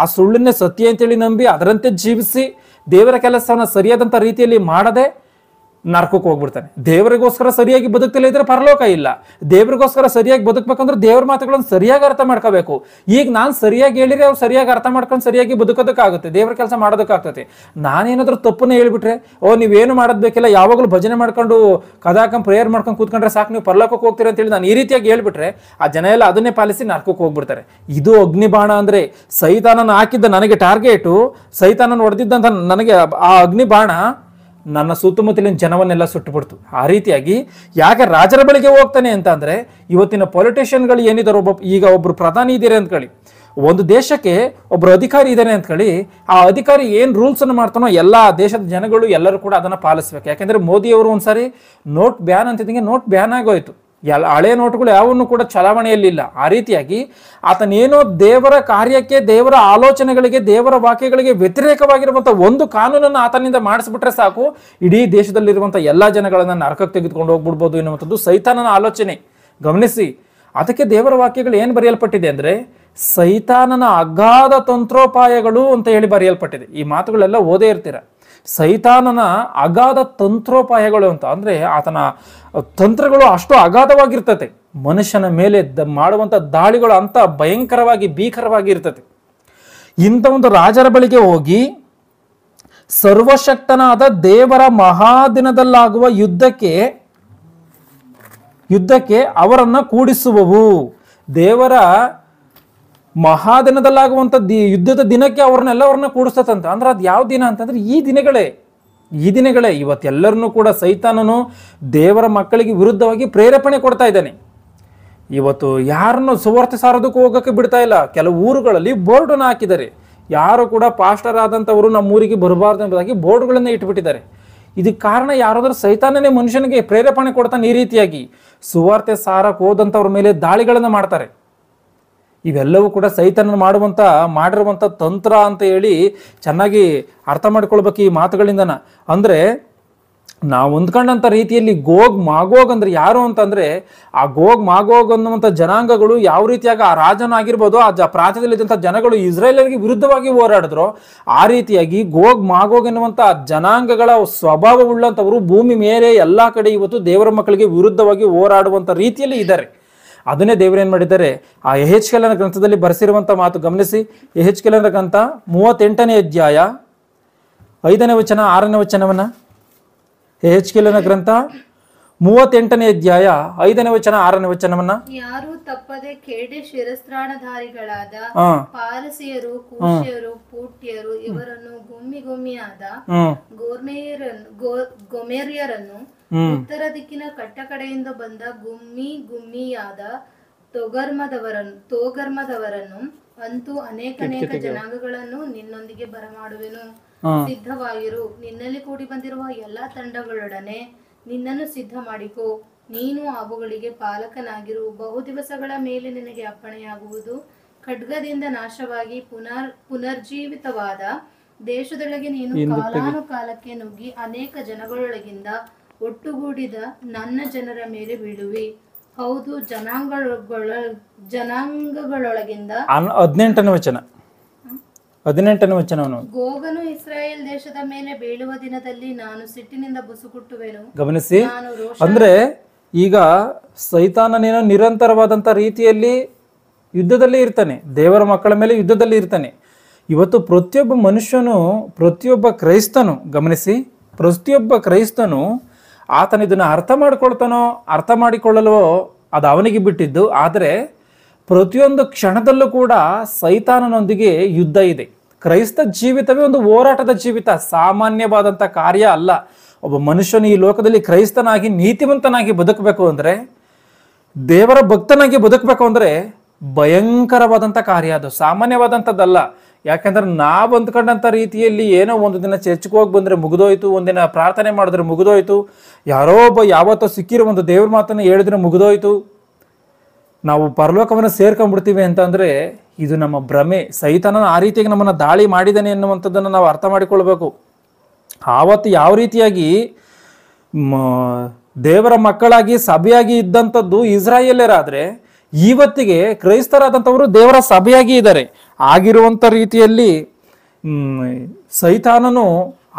ಆ ಸುಳ್ಳನ್ನೇ ಸತ್ಯ ಅಂತೇಳಿ ನಂಬಿ ಅದರಂತೆ ಜೀವಿಸಿ ದೇವರ ಕೆಲಸವನ್ನು ಸರಿಯಾದಂಥ ರೀತಿಯಲ್ಲಿ ಮಾಡದೆ ನರಕಕ್ಕೆ ಹೋಗ್ಬಿಡ್ತಾನೆ. ದೇವರಿಗೋಸ್ಕರ ಸರಿಯಾಗಿ ಬದುಕ್ತಿಲ್ಲ ಇದ್ರೆ ಪರಲೋಕ ಇಲ್ಲ. ದೇವರಿಗೋಸ್ಕರ ಸರಿಯಾಗಿ ಬದುಕಬೇಕಂದ್ರೆ ದೇವ್ರ ಮಾತುಗಳನ್ನು ಸರಿಯಾಗಿ ಅರ್ಥ ಮಾಡ್ಕೋಬೇಕು. ಈಗ ನಾನು ಸರಿಯಾಗಿ ಹೇಳಿದ್ರೆ ಅವ್ರು ಸರಿಯಾಗಿ ಅರ್ಥ ಮಾಡ್ಕೊಂಡು ಸರಿಯಾಗಿ ಬದುಕೋದಕ್ಕಾಗುತ್ತೆ, ದೇವ್ರ ಕೆಲಸ ಮಾಡೋದಕ್ಕಾಗ್ತದೆ. ನಾನೇನಾದ್ರೂ ತಪ್ಪನ್ನ ಹೇಳ್ಬಿಟ್ರೆ, ನೀವೇನು ಮಾಡೋದ್ ಬೇಕಿಲ್ಲ, ಯಾವಾಗಲೂ ಭಜನೆ ಮಾಡ್ಕೊಂಡು ಕದಾಕಂ ಪ್ರೇಯರ್ ಮಾಡ್ಕೊಂಡು ಕೂತ್ಕೊಂಡ್ರೆ ಸಾಕು, ನೀವು ಪರಲೋಕಕ್ಕೆ ಹೋಗ್ತೀರಿ ಅಂತೇಳಿ ನಾನು ಈ ರೀತಿಯಾಗಿ ಹೇಳ್ಬಿಟ್ರೆ ಆ ಜನ ಎಲ್ಲ ಅದನ್ನೇ ಪಾಲಿಸಿ ನರಕಕ್ಕೆ ಹೋಗ್ಬಿಡ್ತಾರೆ. ಇದು ಅಗ್ನಿಬಾಣ ಅಂದ್ರೆ, ಸೈತಾನನ ಹಾಕಿದ್ದ ನನಗೆ ಟಾರ್ಗೆಟು, ಸೈತಾನನ ಹೊಡೆದಿದ್ದಂತ ನನಗೆ ಆ ಅಗ್ನಿಬಾಣ ನನ್ನ ಸುತ್ತಮುತ್ತಲಿನ ಜನವನ್ನೆಲ್ಲ ಸುಟ್ಟುಬಿಡ್ತು. ಆ ರೀತಿಯಾಗಿ ಯಾಕೆ ರಾಜರ ಬಳಿಗೆ ಹೋಗ್ತಾನೆ ಅಂತ ಅಂದ್ರೆ, ಇವತ್ತಿನ ಪೊಲಿಟಿಷಿಯನ್ಗಳು ಏನಿದ್ದಾರೆ, ಈಗ ಒಬ್ರು ಪ್ರಧಾನಿ ಇದ್ದಾರೆ ಅಂದ್ಕೊಳ್ಳಿ, ಒಂದು ದೇಶಕ್ಕೆ ಒಬ್ರು ಅಧಿಕಾರಿ ಇದ್ದಾನೆ ಅಂದ್ಕೊಳ್ಳಿ, ಆ ಅಧಿಕಾರಿ ಏನ್ ರೂಲ್ಸ್ ಅನ್ನು ಮಾಡ್ತಾನೋ ಎಲ್ಲಾ ದೇಶದ ಜನಗಳು ಎಲ್ಲರೂ ಕೂಡ ಅದನ್ನ ಪಾಲಿಸ್ಬೇಕು. ಯಾಕೆಂದ್ರೆ ಮೋದಿಯವರು ಒಂದ್ಸಾರಿ ನೋಟ್ ಬ್ಯಾನ್ ಅಂತಿದ್ದಂಗೆ ನೋಟ್ ಬ್ಯಾನ್ ಆಗೋಯ್ತು. ಹಳೆ ನೋಟುಗಳು ಯಾವನ್ನು ಕೂಡ ಚಲಾವಣೆಯಲ್ಲಿಲ್ಲ. ಆ ರೀತಿಯಾಗಿ ಆತನೇನೋ ದೇವರ ಕಾರ್ಯಕ್ಕೆ, ದೇವರ ಆಲೋಚನೆಗಳಿಗೆ, ದೇವರ ವಾಕ್ಯಗಳಿಗೆ ವ್ಯತಿರೇಕವಾಗಿರುವಂಥ ಒಂದು ಕಾನೂನನ್ನು ಆತನಿಂದ ಮಾಡಿಸ್ಬಿಟ್ರೆ ಸಾಕು, ಇಡೀ ದೇಶದಲ್ಲಿರುವಂಥ ಎಲ್ಲ ಜನಗಳನ್ನ ನರಕಕ್ಕೆ ತೆಗೆದುಕೊಂಡು ಹೋಗ್ಬಿಡ್ಬೋದು ಎನ್ನುವಂಥದ್ದು ಸೈತಾನನ ಆಲೋಚನೆ. ಗಮನಿಸಿ, ಅದಕ್ಕೆ ದೇವರ ವಾಕ್ಯಗಳು ಏನು ಬರೆಯಲ್ಪಟ್ಟಿದೆ ಅಂದ್ರೆ, ಸೈತಾನನ ಅಗಾಧ ತಂತ್ರೋಪಾಯಗಳು ಅಂತ ಹೇಳಿ ಬರೆಯಲ್ಪಟ್ಟಿದೆ. ಈ ಮಾತುಗಳೆಲ್ಲ ಓದೇ ಇರ್ತೀರ. ಸೈತಾನನ ಅಗಾಧ ತಂತ್ರೋಪಾಯಗಳು ಅಂತ ಅಂದ್ರೆ, ಆತನ ತಂತ್ರಗಳು ಅಷ್ಟು ಅಗಾಧವಾಗಿರ್ತದೆ. ಮನುಷ್ಯನ ಮೇಲೆ ಮಾಡುವಂಥ ದಾಳಿಗಳು ಅಂತ ಭಯಂಕರವಾಗಿ ಭೀಕರವಾಗಿ ಇರ್ತದೆ. ಇಂಥ ಒಂದು ರಾಜರ ಬಳಿಗೆ ಹೋಗಿ ಸರ್ವಶಕ್ತನಾದ ದೇವರ ಮಹಾದಿನದಲ್ಲಾಗುವ ಯುದ್ಧಕ್ಕೆ ಅವರನ್ನ ಕೂಡಿಸುವವು. ದೇವರ ಮಹಾದಿನದಲ್ಲಾಗುವಂಥ ಯುದ್ಧದ ದಿನಕ್ಕೆ ಅವ್ರನ್ನ ಕೂಡಿಸ್ತಂತ. ಅಂದ್ರೆ ಅದು ಯಾವ ದಿನ ಅಂತಂದ್ರೆ ಈ ದಿನಗಳೇ. ಇವತ್ತೆಲ್ಲರನ್ನೂ ಕೂಡ ಸೈತಾನನು ದೇವರ ಮಕ್ಕಳಿಗೆ ವಿರುದ್ಧವಾಗಿ ಪ್ರೇರೇಪಣೆ ಕೊಡ್ತಾ ಇದ್ದಾನೆ. ಇವತ್ತು ಯಾರನ್ನು ಸುವಾರ್ತೆ ಸಾರೋದಕ್ಕೂ ಹೋಗೋಕ್ಕೆ ಬಿಡ್ತಾ ಇಲ್ಲ. ಕೆಲವು ಊರುಗಳಲ್ಲಿ ಬೋರ್ಡನ್ನು ಹಾಕಿದ್ದಾರೆ. ಯಾರು ಕೂಡ ಪಾಸ್ಟರ್ ಆದಂಥವರು ನಮ್ಮ ಊರಿಗೆ ಬರಬಾರ್ದು ಎಂಬುದಾಗಿ ಬೋರ್ಡ್ಗಳನ್ನ ಇಟ್ಬಿಟ್ಟಿದ್ದಾರೆ. ಇದಕ್ಕೆ ಕಾರಣ ಯಾರಾದ್ರೂ ಸೈತಾನನೇ ಮನುಷ್ಯನಿಗೆ ಪ್ರೇರೇಪಣೆ ಕೊಡ್ತಾನೆ. ಈ ರೀತಿಯಾಗಿ ಸುವಾರ್ತೆ ಸಾರಕ್ಕೆ ಹೋದಂಥವ್ರ ಮೇಲೆ ದಾಳಿಗಳನ್ನು ಮಾಡ್ತಾರೆ. ಇವೆಲ್ಲವೂ ಕೂಡ ಸೈತಾನ ಮಾಡಿರುವಂಥ ತಂತ್ರ ಅಂತ ಹೇಳಿ ಚೆನ್ನಾಗಿ ಅರ್ಥ ಮಾಡ್ಕೊಳ್ಬೇಕು ಈ ಮಾತುಗಳಿಂದನ. ಅಂದರೆ ನಾವು ಹೊಂದ್ಕೊಂಡಂಥ ರೀತಿಯಲ್ಲಿ ಗೋಗ್ ಮಾಗೋಗ್ ಅಂದ್ರೆ ಯಾರು ಅಂತಂದ್ರೆ, ಆ ಗೋಗ್ ಮಾಗೋಗ್ ಅನ್ನುವಂಥ ಜನಾಂಗಗಳು ಯಾವ ರೀತಿಯಾಗಿ ಆ ರಾಜನಾಗಿರ್ಬೋದು, ಆ ಪ್ರಾಂತ್ಯದಲ್ಲಿದ್ದಂಥ ಜನಗಳು ಇಸ್ರೇಲರಿಗೆ ವಿರುದ್ಧವಾಗಿ ಹೋರಾಡಿದ್ರು, ಆ ರೀತಿಯಾಗಿ ಗೋಗ್ ಮಾಗೋಗ್ ಎನ್ನುವಂಥ ಜನಾಂಗಗಳ ಸ್ವಭಾವವುಳ್ಳಂಥವರು ಭೂಮಿ ಮೇಲೆ ಎಲ್ಲ ಕಡೆ ಇವತ್ತು ದೇವರ ಮಕ್ಕಳಿಗೆ ವಿರುದ್ಧವಾಗಿ ಹೋರಾಡುವಂಥ ರೀತಿಯಲ್ಲಿ ಇದ್ದಾರೆ. ಅದನ್ನೇ ದೇವರೇನು ಮಾಡಿದ್ದಾರೆ, ಆ ಯೆಹೆಜ್ಕೇಲನ ಗ್ರಂಥದಲ್ಲಿ ಬರೆಸಿರುವಂಥ ಮಾತು ಗಮನಿಸಿ. ಯೆಹೆಜ್ಕೇಲನ ಗ್ರಂಥ 38ನೇ ಅಧ್ಯಾಯ 5ನೇ ವಚನ 6ನೇ ವಚನವನ್ನ. ಯೆಹೆಜ್ಕೇಲನ ಗ್ರಂಥ 38ನೇ ಅಧ್ಯಾಯ 5ನೇ ವಚನ 6ನೇ ವಚನವನ್ನ. ಯಾರು ತಪ್ಪದೆ ಕೇಡೆ ಶಿರಸ್ತ್ರಾಣಧಾರಿಗಳಾದ ಪಾರಸಿಯರು, ಕೂಶ್ಯರು, ಪೂಟ್ಯರು ಇವರನ್ನು ಗುಮ್ಮಿಯಾದ ಗೊಮೆರ್ಯರನ್ನು, ಉತ್ತರ ದಿಕ್ಕಿನ ಕಟ್ಟಕಡೆಯಿಂದ ಬಂದ ಗುಮ್ಮಿಯಾದ ತೋಗರ್ಮದವರನ್ನು, ಅಂತೂ ಅನೇಕ ಜನಾಂಗಗಳನ್ನು ನಿನ್ನೊಂದಿಗೆ ಬರಮಾಡುವೆನು. ಸಿದ್ಧವಾಗಿರು, ನಿನ್ನಲ್ಲಿ ಕೂಡಿ ಬಂದಿರುವ ಎಲ್ಲಾ ತಂಡಗಳೊಡನೆ ನಿನ್ನನ್ನು ಸಿದ್ಧ ಮಾಡಿಕೋ. ನೀನು ಅವುಗಳಿಗೆ ಪಾಲಕನಾಗಿರು. ಬಹುದಿವಸಗಳ ಮೇಲೆ ನಿನಗೆ ಅಪ್ಪಣೆಯಾಗುವುದು. ಖಡ್ಗದಿಂದ ನಾಶವಾಗಿ ಪುನರ್ಜೀವಿತವಾದ ದೇಶದೊಳಗೆ ನೀನು ಕಾಲಾನುಕಾಲಕ್ಕೆ ನುಗ್ಗಿ ಅನೇಕ ಜನಗಳೊಳಗಿಂದ ಒಟ್ಟುಗೂಡಿದ ನನ್ನ ಜನರ ಮೇಲೆ ಬೀಳುವಿ. ಹೌದು, ಜನಾಂಗಗಳೊಳಗಿಂದ. 18ನೇ ವಚನವನ್ನು. ಗೋಗನು ಇಸ್ರಾಯೇಲ್ ದೇಶದ ಮೇಲೆ ಬೀಳುವ ದಿನದಲ್ಲಿ ನಾನು ಸಿಟ್ಟಿನಿಂದ ಬುಸುಕುಟ್ಟುವೆನು. ಗಮನಿಸಿ, ಅಂದ್ರೆ ಈಗ ಸೈತಾನನೇನೋ ನಿರಂತರವಾದಂಥ ರೀತಿಯಲ್ಲಿ ಯುದ್ಧದಲ್ಲಿ ಇರ್ತಾನೆ, ದೇವರ ಮಕ್ಕಳ ಮೇಲೆ ಯುದ್ಧದಲ್ಲಿ ಇರ್ತಾನೆ. ಇವತ್ತು ಪ್ರತಿಯೊಬ್ಬ ಮನುಷ್ಯನು, ಪ್ರತಿಯೊಬ್ಬ ಕ್ರೈಸ್ತನು, ಗಮನಿಸಿ, ಪ್ರತಿಯೊಬ್ಬ ಕ್ರೈಸ್ತನು ಆತನ ಇದನ್ನು ಅರ್ಥ ಮಾಡ್ಕೊಳ್ತಾನೋ ಅರ್ಥ ಮಾಡಿಕೊಳ್ಳಲ್ವೋ ಅದು ಅವನಿಗೆ ಬಿಟ್ಟಿದ್ದು. ಆದರೆ ಪ್ರತಿಯೊಂದು ಕ್ಷಣದಲ್ಲೂ ಕೂಡ ಸೈತಾನನೊಂದಿಗೆ ಯುದ್ಧ ಇದೆ. ಕ್ರೈಸ್ತ ಜೀವಿತವೇ ಒಂದು ಹೋರಾಟದ ಜೀವಿತ, ಸಾಮಾನ್ಯವಾದಂಥ ಕಾರ್ಯ ಅಲ್ಲ. ಒಬ್ಬ ಮನುಷ್ಯನು ಈ ಲೋಕದಲ್ಲಿ ಕ್ರೈಸ್ತನಾಗಿ ನೀತಿವಂತನಾಗಿ ಬದುಕಬೇಕು ಅಂದರೆ, ದೇವರ ಭಕ್ತನಾಗಿ ಬದುಕಬೇಕು ಅಂದರೆ ಭಯಂಕರವಾದಂಥ ಕಾರ್ಯ, ಅದು ಸಾಮಾನ್ಯವಾದಂಥದ್ದಲ್ಲ. ಯಾಕೆಂದ್ರೆ ನಾವು ಅಂದ್ಕೊಂಡಂಥ ರೀತಿಯಲ್ಲಿ ಏನೋ ಒಂದು ದಿನ ಚರ್ಚ್ಗೆ ಹೋಗಿ ಬಂದರೆ ಮುಗಿದೋಯ್ತು, ಒಂದಿನ ಪ್ರಾರ್ಥನೆ ಮಾಡಿದ್ರೆ ಮುಗಿದೋಯ್ತು, ಯಾರೋ ಒಬ್ಬ ಯಾವತ್ತೋ ಸಿಕ್ಕಿರೋ ಒಂದು ದೇವ್ರ ಮಾತನ್ನು ಹೇಳಿದ್ರೆ ಮುಗಿದೋಯ್ತು, ನಾವು ಪರಲೋಕವನ್ನು ಸೇರ್ಕೊಂಡ್ಬಿಡ್ತೀವಿ ಅಂತಂದರೆ ಇದು ನಮ್ಮ ಭ್ರಮೆ. ಸೈತಾನನ ಆ ರೀತಿಯಾಗಿ ನಮ್ಮನ್ನು ದಾಳಿ ಮಾಡಿದ್ದಾನೆ ಎನ್ನುವಂಥದ್ದನ್ನು ನಾವು ಅರ್ಥ ಮಾಡಿಕೊಳ್ಬೇಕು. ಆವತ್ತು ಯಾವ ರೀತಿಯಾಗಿ ದೇವರ ಮಕ್ಕಳಾಗಿ ಸಭೆಯಾಗಿ ಇದ್ದಂಥದ್ದು ಇಸ್ರಾಯೇಲರಾದರೆ, ಇವತ್ತಿಗೆ ಕ್ರೈಸ್ತರಾದಂಥವರು ದೇವರ ಸಭೆಯಾಗಿ ಇದ್ದಾರೆ. ಆಗಿರುವಂಥ ರೀತಿಯಲ್ಲಿ ಸೈತಾನನು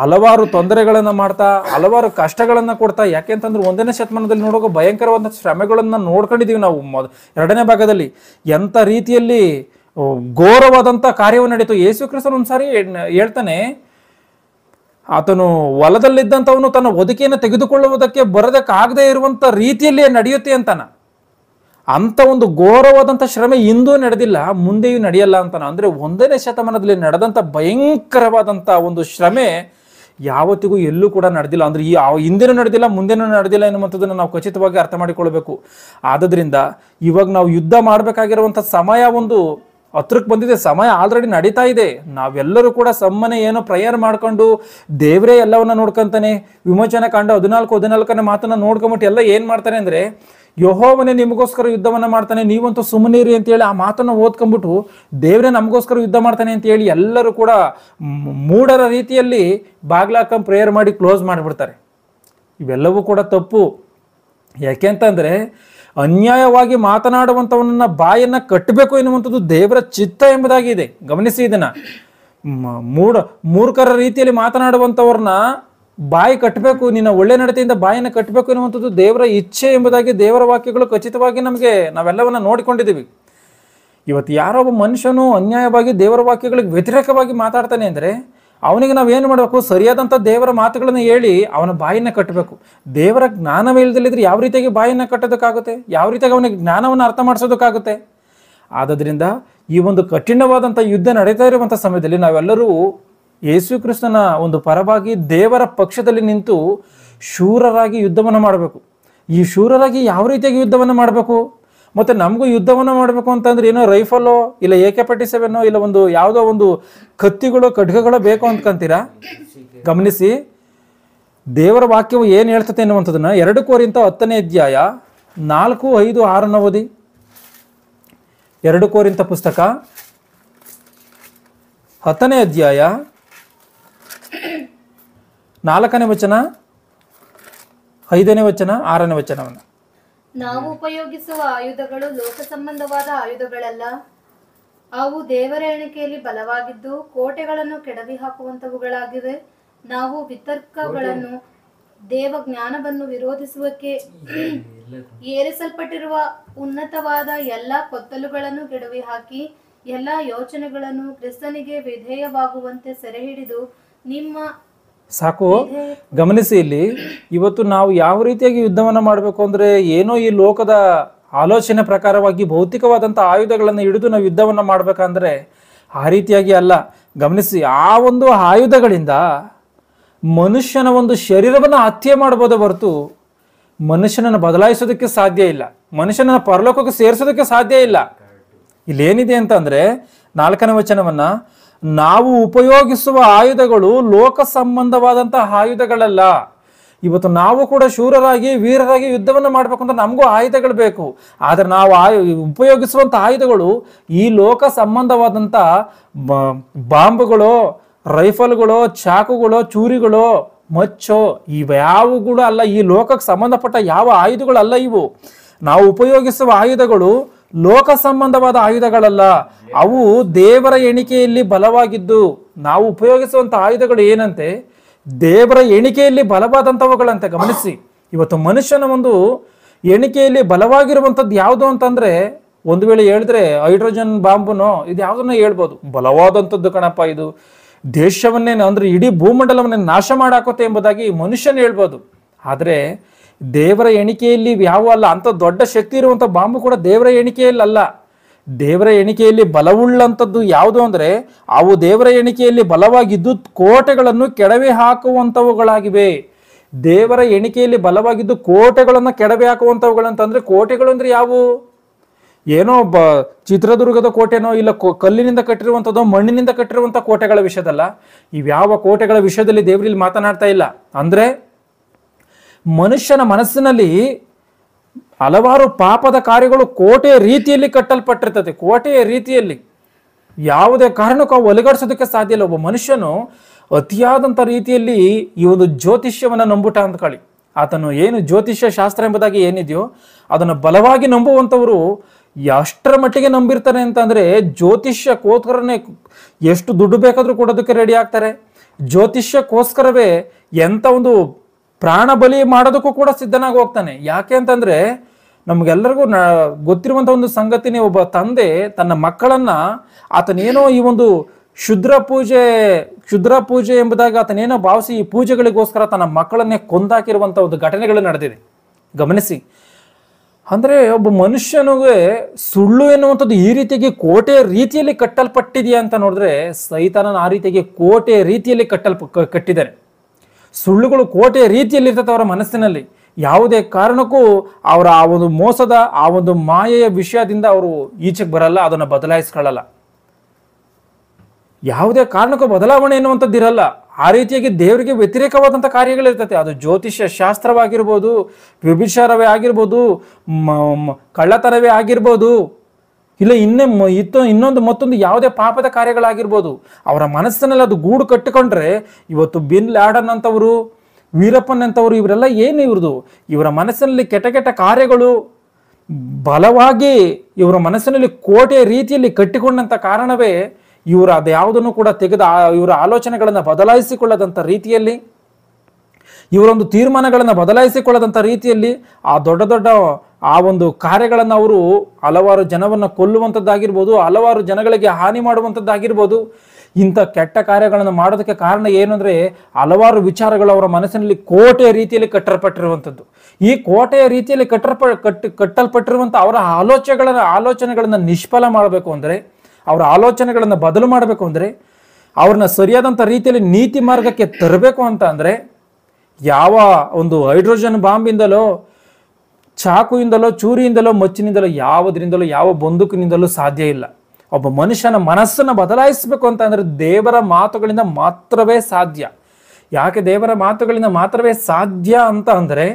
ಹಲವಾರು ತೊಂದರೆಗಳನ್ನು ಮಾಡ್ತಾ, ಹಲವಾರು ಕಷ್ಟಗಳನ್ನು ಕೊಡ್ತಾ. ಯಾಕೆಂತಂದ್ರೆ 1ನೇ ಶತಮಾನದಲ್ಲಿ ನೋಡುವಾಗ ಭಯಂಕರವಾದ ಶ್ರಮೆಗಳನ್ನು ನೋಡ್ಕೊಂಡಿದ್ದೀವಿ ನಾವು. 2ನೇ ಭಾಗದಲ್ಲಿ ಎಂಥ ರೀತಿಯಲ್ಲಿ ಘೋರವಾದಂಥ ಕಾರ್ಯವನ್ನು ನಡೀತು. ಯೇಸು ಕ್ರಿಸ್ತನು ಒಂದ್ಸಾರಿ ಹೇಳ್ತಾನೆ, ಆತನು ಹೊಲದಲ್ಲಿದ್ದಂಥವನು ತನ್ನ ಒದಕೆಯನ್ನು ತೆಗೆದುಕೊಳ್ಳುವುದಕ್ಕೆ ಬರೋದಕ್ಕಾಗದೇ ಇರುವಂಥ ರೀತಿಯಲ್ಲಿ ನಡೆಯುತ್ತೆ ಅಂತಾನ. ಅಂಥ ಒಂದು ಘೋರವಾದಂಥ ಶ್ರಮೆ ಇಂದೂ ನಡೆದಿಲ್ಲ, ಮುಂದೆಯೂ ನಡೆಯಲ್ಲ ಅಂತಾನ. ಅಂದರೆ 1ನೇ ಶತಮಾನದಲ್ಲಿ ನಡೆದಂಥ ಭಯಂಕರವಾದಂಥ ಒಂದು ಶ್ರಮೆ ಯಾವತ್ತಿಗೂ ಎಲ್ಲೂ ಕೂಡ ನಡೆದಿಲ್ಲ. ಅಂದರೆ ಹಿಂದೆನೂ ನಡೆದಿಲ್ಲ, ಮುಂದೆನೂ ನಡೆದಿಲ್ಲ ಎನ್ನುವಂಥದ್ದನ್ನು ನಾವು ಖಚಿತವಾಗಿ ಅರ್ಥ ಮಾಡಿಕೊಳ್ಬೇಕು. ಆದ್ದರಿಂದ ಇವಾಗ ನಾವು ಯುದ್ಧ ಮಾಡಬೇಕಾಗಿರುವಂಥ ಸಮಯ ಒಂದು ಹತ್ರಕ್ಕೆ ಬಂದಿದೆ. ಸಮಯ ಆಲ್ರೆಡಿ ನಡೀತಾ ಇದೆ. ನಾವೆಲ್ಲರೂ ಕೂಡ ಸಮ್ಮನೆ ಏನೋ ಪ್ರೇಯರ್ ಮಾಡ್ಕೊಂಡು ದೇವರೇ ಎಲ್ಲವನ್ನ ನೋಡ್ಕೊಂತಾನೆ. ವಿಮೋಚನೆ ಕಾಂಡ 14ನೇ ಮಾತನ್ನ ನೋಡ್ಕೊಂಬಿಟ್ಟು ಎಲ್ಲ ಏನು ಮಾಡ್ತಾನೆ ಅಂದರೆ, ಯೆಹೋವನೇ ನಿಮಗೋಸ್ಕರ ಯುದ್ಧವನ್ನ ಮಾಡ್ತಾನೆ, ನೀವಂತೂ ಸುಮ್ಮನಿರಿ ಅಂತೇಳಿ ಆ ಮಾತನ್ನು ಓದ್ಕೊಂಡ್ಬಿಟ್ಟು ದೇವರೇ ನಮಗೋಸ್ಕರ ಯುದ್ಧ ಮಾಡ್ತಾನೆ ಅಂತೇಳಿ ಎಲ್ಲರೂ ಕೂಡ ಮೂಢರ ರೀತಿಯಲ್ಲಿ ಬಾಗ್ಲಾಕ ಪ್ರೇಯರ್ ಮಾಡಿ ಕ್ಲೋಸ್ ಮಾಡಿಬಿಡ್ತಾರೆ. ಇವೆಲ್ಲವೂ ಕೂಡ ತಪ್ಪು. ಯಾಕೆಂತಂದರೆ ಅನ್ಯಾಯವಾಗಿ ಮಾತನಾಡುವಂಥವನ್ನ ಬಾಯನ್ನ ಕಟ್ಟಬೇಕು ಎನ್ನುವಂಥದ್ದು ದೇವರ ಚಿತ್ತ ಎಂಬುದಾಗಿದೆ. ಗಮನಿಸಿ ಇದನ್ನ. ಮೂರ್ಖರ ರೀತಿಯಲ್ಲಿ ಮಾತನಾಡುವಂಥವ್ರನ್ನ ಬಾಯಿ ಕಟ್ಟಬೇಕು, ನಿನ್ನ ಒಳ್ಳೆ ನಡತೆಯಿಂದ ಬಾಯನ್ನು ಕಟ್ಟಬೇಕು ಎನ್ನುವಂಥದ್ದು ದೇವರ ಇಚ್ಛೆ ಎಂಬುದಾಗಿ ದೇವರ ವಾಕ್ಯಗಳು ಖಚಿತವಾಗಿ ನಾವೆಲ್ಲವನ್ನ ನೋಡಿಕೊಂಡಿದ್ದೀವಿ. ಇವತ್ತು ಯಾರೊಬ್ಬ ಮನುಷ್ಯನು ಅನ್ಯಾಯವಾಗಿ ದೇವರ ವಾಕ್ಯಗಳಿಗೆ ವ್ಯತಿರೇಕವಾಗಿ ಮಾತಾಡ್ತಾನೆ ಅಂದರೆ ಅವನಿಗೆ ನಾವೇನು ಮಾಡಬೇಕು? ಸರಿಯಾದಂಥ ದೇವರ ಮಾತುಗಳನ್ನು ಹೇಳಿ ಅವನ ಬಾಯಿನ ಕಟ್ಟಬೇಕು. ದೇವರ ಜ್ಞಾನವೇ ಇಲ್ಲದಿದ್ದರೆ ಯಾವ ರೀತಿಯಾಗಿ ಬಾಯಿನ ಕಟ್ಟೋದಕ್ಕಾಗುತ್ತೆ? ಯಾವ ರೀತಿಯಾಗಿ ಅವನಿಗೆ ಜ್ಞಾನವನ್ನು ಅರ್ಥ ಮಾಡಿಸೋದಕ್ಕಾಗುತ್ತೆ? ಆದ್ದರಿಂದ ಈ ಒಂದು ಕಠಿಣವಾದಂಥ ಯುದ್ಧ ನಡೀತಾ ಇರುವಂಥ ಸಮಯದಲ್ಲಿ ನಾವೆಲ್ಲರೂ ಯೇಸು ಕ್ರಿಸ್ತನ ಒಂದು ಪರವಾಗಿ ದೇವರ ಪಕ್ಷದಲ್ಲಿ ನಿಂತು ಶೂರರಾಗಿ ಯುದ್ಧವನ್ನು ಮಾಡಬೇಕು. ಈ ಶೂರರಾಗಿ ಯಾವ ರೀತಿಯಾಗಿ ಯುದ್ಧವನ್ನು ಮಾಡಬೇಕು? ಮತ್ತು ನಮಗೂ ಯುದ್ಧವನ್ನು ಮಾಡಬೇಕು ಅಂತಂದ್ರೆ ಏನೋ ರೈಫಲೋ ಇಲ್ಲ AK-47 ಇಲ್ಲ ಒಂದು ಯಾವುದೋ ಒಂದು ಕತ್ತಿಗಳು ಖಡ್ಗಗಳು ಬೇಕು ಅಂದ್ಕೊಂತೀರಾ? ಗಮನಿಸಿ, ದೇವರ ವಾಕ್ಯವು ಏನು ಹೇಳ್ತದೆ ಎನ್ನುವಂಥದ್ದನ್ನು 2 ಕೊರಿಂಥ 10ನೇ ಅಧ್ಯಾಯ 4, 5, 6 ಓದಿ. 2 ಕೊರಿಂಥ ಪುಸ್ತಕ 10ನೇ ಅಧ್ಯಾಯ 4ನೇ ವಚನ, 5ನೇ ವಚನ, 6ನೇ ವಚನವನ್ನು. ನಾವು ಉಪಯೋಗಿಸುವ ಆಯುಧಗಳು ಲೋಕ ಸಂಬಂಧವಾದ ಆಯುಧಗಳಲ್ಲ, ಅವು ದೇವರ ಎಣಿಕೆಯಲ್ಲಿ ಬಲವಾಗಿದ್ದು ಕೋಟೆಗಳನ್ನು ಕೆಡವಿ ಹಾಕುವಂತವುಗಳಾಗಿವೆ. ನಾವು ವಿತರ್ಕಗಳನ್ನು ದೇವ ಜ್ಞಾನವನ್ನು ವಿರೋಧಿಸುವಕ್ಕೆ ಏರಿಸಲ್ಪಟ್ಟಿರುವ ಉನ್ನತವಾದ ಎಲ್ಲಾ ಕೊತ್ತಲುಗಳನ್ನು ಕೆಡವಿ ಹಾಕಿ ಎಲ್ಲಾ ಯೋಚನೆಗಳನ್ನು ಕ್ರಿಸ್ತನಿಗೆ ವಿಧೇಯವಾಗುವಂತೆ ಸೆರೆ ಹಿಡಿದು ನಿಮ್ಮ ಸಾಕು. ಗಮನಿಸಿ, ಇಲ್ಲಿ ಇವತ್ತು ನಾವು ಯಾವ ರೀತಿಯಾಗಿ ಯುದ್ಧವನ್ನು ಮಾಡಬೇಕು ಅಂದರೆ ಏನೋ ಈ ಲೋಕದ ಆಲೋಚನೆ ಪ್ರಕಾರವಾಗಿ ಭೌತಿಕವಾದಂಥ ಆಯುಧಗಳನ್ನು ಹಿಡಿದು ನಾವು ಯುದ್ಧವನ್ನು ಮಾಡಬೇಕಂದ್ರೆ ಆ ರೀತಿಯಾಗಿ ಅಲ್ಲ. ಗಮನಿಸಿ, ಆ ಒಂದು ಆಯುಧಗಳಿಂದ ಮನುಷ್ಯನ ಒಂದು ಶರೀರವನ್ನು ಹತ್ಯೆ ಮಾಡ್ಬೋದೇ ಹೊರತು ಮನುಷ್ಯನನ್ನು ಬದಲಾಯಿಸೋದಕ್ಕೆ ಸಾಧ್ಯ ಇಲ್ಲ, ಮನುಷ್ಯನನ್ನು ಪರಲೋಕಕ್ಕೆ ಸೇರಿಸೋದಕ್ಕೆ ಸಾಧ್ಯ ಇಲ್ಲ. ಇಲ್ಲೇನಿದೆ ಅಂತಂದ್ರೆ 4ನೇ ವಚನವನ್ನ, ನಾವು ಉಪಯೋಗಿಸುವ ಆಯುಧಗಳು ಲೋಕ ಸಂಬಂಧವಾದಂತಹ ಆಯುಧಗಳಲ್ಲ. ಇವತ್ತು ನಾವು ಕೂಡ ಶೂರರಾಗಿ ವೀರರಾಗಿ ಯುದ್ಧವನ್ನು ಮಾಡಬೇಕು ಅಂತ ನಮಗೂ ಆಯುಧಗಳು ಬೇಕು. ಆದರೆ ನಾವು ಉಪಯೋಗಿಸುವಂಥ ಆಯುಧಗಳು ಈ ಲೋಕ ಸಂಬಂಧವಾದಂಥ ಬಾಂಬುಗಳು, ರೈಫಲ್ಗಳು, ಚಾಕುಗಳು, ಚೂರಿಗಳು, ಮಚ್ಚೋ ಇವ್ಯಾವುಗಳು ಅಲ್ಲ. ಈ ಲೋಕಕ್ಕೆ ಸಂಬಂಧಪಟ್ಟ ಯಾವ ಆಯುಧಗಳು ಅಲ್ಲ ಇವು. ನಾವು ಉಪಯೋಗಿಸುವ ಆಯುಧಗಳು ಲೋಕ ಸಂಬಂಧವಾದ ಆಯುಧಗಳಲ್ಲ, ಅವು ದೇವರ ಎಣಿಕೆಯಲ್ಲಿ ಬಲವಾಗಿದ್ದು. ನಾವು ಉಪಯೋಗಿಸುವಂಥ ಆಯುಧಗಳು ಏನಂತೆ? ದೇವರ ಎಣಿಕೆಯಲ್ಲಿ ಬಲವಾದಂಥವುಗಳಂತೆ. ಗಮನಿಸಿ, ಇವತ್ತು ಮನುಷ್ಯನ ಒಂದು ಎಣಿಕೆಯಲ್ಲಿ ಬಲವಾಗಿರುವಂಥದ್ದು ಯಾವುದು ಅಂತಂದ್ರೆ, ಒಂದು ವೇಳೆ ಹೇಳಿದ್ರೆ ಹೈಡ್ರೋಜನ್ ಬಾಂಬುನೋ ಇದು ಯಾವುದನ್ನ ಹೇಳ್ಬೋದು, ಬಲವಾದಂಥದ್ದು ಕಣಪ್ಪ, ಇದು ದೇಶವನ್ನೇ ಅಂದ್ರೆ ಇಡೀ ಭೂಮಂಡಲವನ್ನೇ ನಾಶ ಮಾಡಾಕೋತೆ ಎಂಬುದಾಗಿ ಮನುಷ್ಯನ ಹೇಳ್ಬೋದು. ಆದರೆ ದೇವರ ಎಣಿಕೆಯಲ್ಲಿ ಯಾವ ಅಲ್ಲ, ಅಂಥ ದೊಡ್ಡ ಶಕ್ತಿ ಇರುವಂಥ ಬಾಂಬು ಕೂಡ ದೇವರ ಎಣಿಕೆಯಲ್ಲಿ ಅಲ್ಲ. ದೇವರ ಎಣಿಕೆಯಲ್ಲಿ ಬಲವುಳ್ಳಂಥದ್ದು ಯಾವುದು ಅಂದರೆ ಅವು ದೇವರ ಎಣಿಕೆಯಲ್ಲಿ ಬಲವಾಗಿದ್ದು ಕೋಟೆಗಳನ್ನು ಕೆಡವಿ ಹಾಕುವಂಥವುಗಳಾಗಿವೆ. ದೇವರ ಎಣಿಕೆಯಲ್ಲಿ ಬಲವಾಗಿದ್ದು ಕೋಟೆಗಳನ್ನು ಕೆಡವಿ ಹಾಕುವಂಥವುಗಳಂತಂದ್ರೆ, ಕೋಟೆಗಳು ಅಂದ್ರೆ ಯಾವುವು? ಏನೋ ಚಿತ್ರದುರ್ಗದ ಕೋಟೆನೋ ಇಲ್ಲ ಕಲ್ಲಿನಿಂದ ಕಟ್ಟಿರುವಂಥದ್ದೋ ಮಣ್ಣಿನಿಂದ ಕಟ್ಟಿರುವಂಥ ಕೋಟೆಗಳ ವಿಷಯದಲ್ಲ. ಇವ್ಯಾವ ಕೋಟೆಗಳ ವಿಷಯದಲ್ಲಿ ದೇವರಲ್ಲಿ ಮಾತನಾಡ್ತಾ ಇಲ್ಲ. ಅಂದ್ರೆ ಮನುಷ್ಯನ ಮನಸ್ಸಿನಲ್ಲಿ ಹಲವಾರು ಪಾಪದ ಕಾರ್ಯಗಳು ಕೋಟೆಯ ರೀತಿಯಲ್ಲಿ ಕಟ್ಟಲ್ಪಟ್ಟಿರ್ತದೆ. ಕೋಟೆಯ ರೀತಿಯಲ್ಲಿ ಯಾವುದೇ ಕಾರಣಕ್ಕೂ ಅವು ಒಲಗಡಿಸೋದಕ್ಕೆ ಸಾಧ್ಯ ಇಲ್ಲ. ಒಬ್ಬ ಮನುಷ್ಯನು ಅತಿಯಾದಂಥ ರೀತಿಯಲ್ಲಿ ಈ ಒಂದು ಜ್ಯೋತಿಷ್ಯವನ್ನು ನಂಬುಟ ಅಂದ್ಕೊಳ್ಳಿ. ಆತನು ಏನು ಜ್ಯೋತಿಷ್ಯ ಶಾಸ್ತ್ರ ಎಂಬುದಾಗಿ ಏನಿದೆಯೋ ಅದನ್ನು ಬಲವಾಗಿ ನಂಬುವಂಥವರು ಎಷ್ಟರ ಮಟ್ಟಿಗೆ ನಂಬಿರ್ತಾರೆ ಅಂತಂದರೆ, ಜ್ಯೋತಿಷ್ಯಕ್ಕೋಸ್ಕರನೇ ಎಷ್ಟು ದುಡ್ಡು ಬೇಕಾದರೂ ಕೊಡೋದಕ್ಕೆ ರೆಡಿ ಆಗ್ತಾರೆ. ಜ್ಯೋತಿಷ್ಯಕ್ಕೋಸ್ಕರವೇ ಎಂಥ ಒಂದು ಪ್ರಾಣ ಬಲಿ ಮಾಡೋದಕ್ಕೂ ಕೂಡ ಸಿದ್ಧನಾಗಿ ಹೋಗ್ತಾನೆ. ಯಾಕೆ ಅಂತಂದ್ರೆ ನಮ್ಗೆಲ್ಲರಿಗೂ ಗೊತ್ತಿರುವಂಥ ಒಂದು ಸಂಗತಿನೇ, ಒಬ್ಬ ತಂದೆ ತನ್ನ ಮಕ್ಕಳನ್ನ ಆತನೇನೋ ಈ ಒಂದು ಕ್ಷುದ್ರ ಪೂಜೆ ಎಂಬುದಾಗಿ ಆತನೇನೋ ಭಾವಿಸಿ ಈ ಪೂಜೆಗಳಿಗೋಸ್ಕರ ತನ್ನ ಮಕ್ಕಳನ್ನೇ ಕೊಂದಾಕಿರುವಂಥ ಒಂದು ಘಟನೆಗಳು ನಡೆದಿದೆ. ಗಮನಿಸಿ, ಅಂದ್ರೆ ಒಬ್ಬ ಮನುಷ್ಯನಿಗೆ ಸುಳ್ಳು ಎನ್ನುವಂಥದ್ದು ಈ ರೀತಿಯಾಗಿ ಕೋಟೆಯ ರೀತಿಯಲ್ಲಿ ಕಟ್ಟಲ್ಪಟ್ಟಿದೆಯಾ ಅಂತ ನೋಡಿದ್ರೆ, ಸೈತಾನನ ಆ ರೀತಿಯಾಗಿ ಕೋಟೆಯ ರೀತಿಯಲ್ಲಿ ಕಟ್ಟಿದ್ದಾರೆ. ಸುಳ್ಳುಗಳು ಕೋಟೆಯ ರೀತಿಯಲ್ಲಿ ಇರ್ತದೆ ಅವರ ಮನಸ್ಸಿನಲ್ಲಿ. ಯಾವುದೇ ಕಾರಣಕ್ಕೂ ಅವರ ಆ ಒಂದು ಮೋಸದ ಆ ಒಂದು ಮಾಯೆಯ ವಿಷಯದಿಂದ ಅವರು ಈಚೆಗೆ ಬರಲ್ಲ, ಅದನ್ನು ಬದಲಾಯಿಸ್ಕೊಳ್ಳಲ್ಲ. ಯಾವುದೇ ಕಾರಣಕ್ಕೂ ಬದಲಾವಣೆ ಎನ್ನುವಂಥದ್ದು ಇರಲ್ಲ. ಆ ರೀತಿಯಾಗಿ ದೇವರಿಗೆ ವ್ಯತಿರೇಕವಾದಂಥ ಕಾರ್ಯಗಳಿರ್ತದೆ. ಅದು ಜ್ಯೋತಿಷ್ಯ ಶಾಸ್ತ್ರವಾಗಿರ್ಬೋದು, ವ್ಯಭಿಚಾರವೇ ಆಗಿರ್ಬೋದು, ಕಳ್ಳತನವೇ ಆಗಿರ್ಬೋದು, ಇಲ್ಲ ಇನ್ನೊಂದು ಮತ್ತೊಂದು ಯಾವುದೇ ಪಾಪದ ಕಾರ್ಯಗಳಾಗಿರ್ಬೋದು. ಅವರ ಮನಸ್ಸಿನಲ್ಲಿ ಅದು ಗೂಡು ಕಟ್ಟಿಕೊಂಡ್ರೆ ಇವತ್ತು ಬಿನ್ ಲ್ಯಾಡನ್ ಅಂತವರು, ವೀರಪ್ಪನ್ ಅಂತವರು, ಇವರೆಲ್ಲ ಏನು ಇವ್ರದು? ಇವರ ಮನಸ್ಸಿನಲ್ಲಿ ಕೆಟ್ಟ ಕೆಟ್ಟ ಕಾರ್ಯಗಳು ಬಲವಾಗಿ ಇವರ ಮನಸ್ಸಿನಲ್ಲಿ ಕೋಟೆಯ ರೀತಿಯಲ್ಲಿ ಕಟ್ಟಿಕೊಂಡಂಥ ಕಾರಣವೇ ಇವರು ಅದ್ಯಾವುದನ್ನು ಕೂಡ ತೆಗೆದು ಇವರ ಆಲೋಚನೆಗಳನ್ನು ಬದಲಾಯಿಸಿಕೊಳ್ಳದಂಥ ರೀತಿಯಲ್ಲಿ, ಇವರೊಂದು ತೀರ್ಮಾನಗಳನ್ನು ಬದಲಾಯಿಸಿಕೊಳ್ಳದಂಥ ರೀತಿಯಲ್ಲಿ ಆ ದೊಡ್ಡ ದೊಡ್ಡ ಆ ಒಂದು ಕಾರ್ಯಗಳನ್ನು ಅವರು ಹಲವಾರು ಜನವನ್ನು ಕೊಲ್ಲುವಂಥದ್ದಾಗಿರ್ಬೋದು, ಹಲವಾರು ಜನಗಳಿಗೆ ಹಾನಿ ಮಾಡುವಂಥದ್ದಾಗಿರ್ಬೋದು, ಇಂಥ ಕೆಟ್ಟ ಕಾರ್ಯಗಳನ್ನು ಮಾಡೋದಕ್ಕೆ ಕಾರಣ ಏನು ಅಂದರೆ ಹಲವಾರು ವಿಚಾರಗಳು ಅವರ ಮನಸ್ಸಿನಲ್ಲಿ ಕೋಟೆಯ ರೀತಿಯಲ್ಲಿ ಕಟ್ಟಲ್ಪಟ್ಟಿರುವಂಥದ್ದು. ಈ ಕೋಟೆಯ ರೀತಿಯಲ್ಲಿ ಕಟ್ಟಲ್ಪಟ್ಟಿರುವಂಥ ಅವರ ಆಲೋಚನೆಗಳನ್ನು ನಿಷ್ಫಲ ಮಾಡಬೇಕು ಅಂದರೆ, ಅವರ ಆಲೋಚನೆಗಳನ್ನು ಬದಲು ಮಾಡಬೇಕು ಅಂದರೆ, ಅವ್ರನ್ನ ಸರಿಯಾದಂಥ ರೀತಿಯಲ್ಲಿ ನೀತಿ ಮಾರ್ಗಕ್ಕೆ ತರಬೇಕು ಅಂತ ಅಂದರೆ ಯಾವ ಒಂದು ಹೈಡ್ರೋಜನ್ ಬಾಂಬಿಂದಲೋ, ಚಾಕುವಿಂದಲೋ, ಚೂರಿಯಿಂದಲೋ, ಮಚ್ಚಿನಿಂದಲೋ, ಯಾವುದರಿಂದಲೋ, ಯಾವ ಬಂದೂಕಿನಿಂದಲೂ ಸಾಧ್ಯ ಇಲ್ಲ. ಒಬ್ಬ ಮನುಷ್ಯನ ಮನಸ್ಸನ್ನು ಬದಲಾಯಿಸಬೇಕು ಅಂತ ಅಂದರೆ ದೇವರ ಮಾತುಗಳಿಂದ ಮಾತ್ರವೇ ಸಾಧ್ಯ. ಯಾಕೆ ದೇವರ ಮಾತುಗಳಿಂದ ಮಾತ್ರವೇ ಸಾಧ್ಯ ಅಂತ ಅಂದರೆ,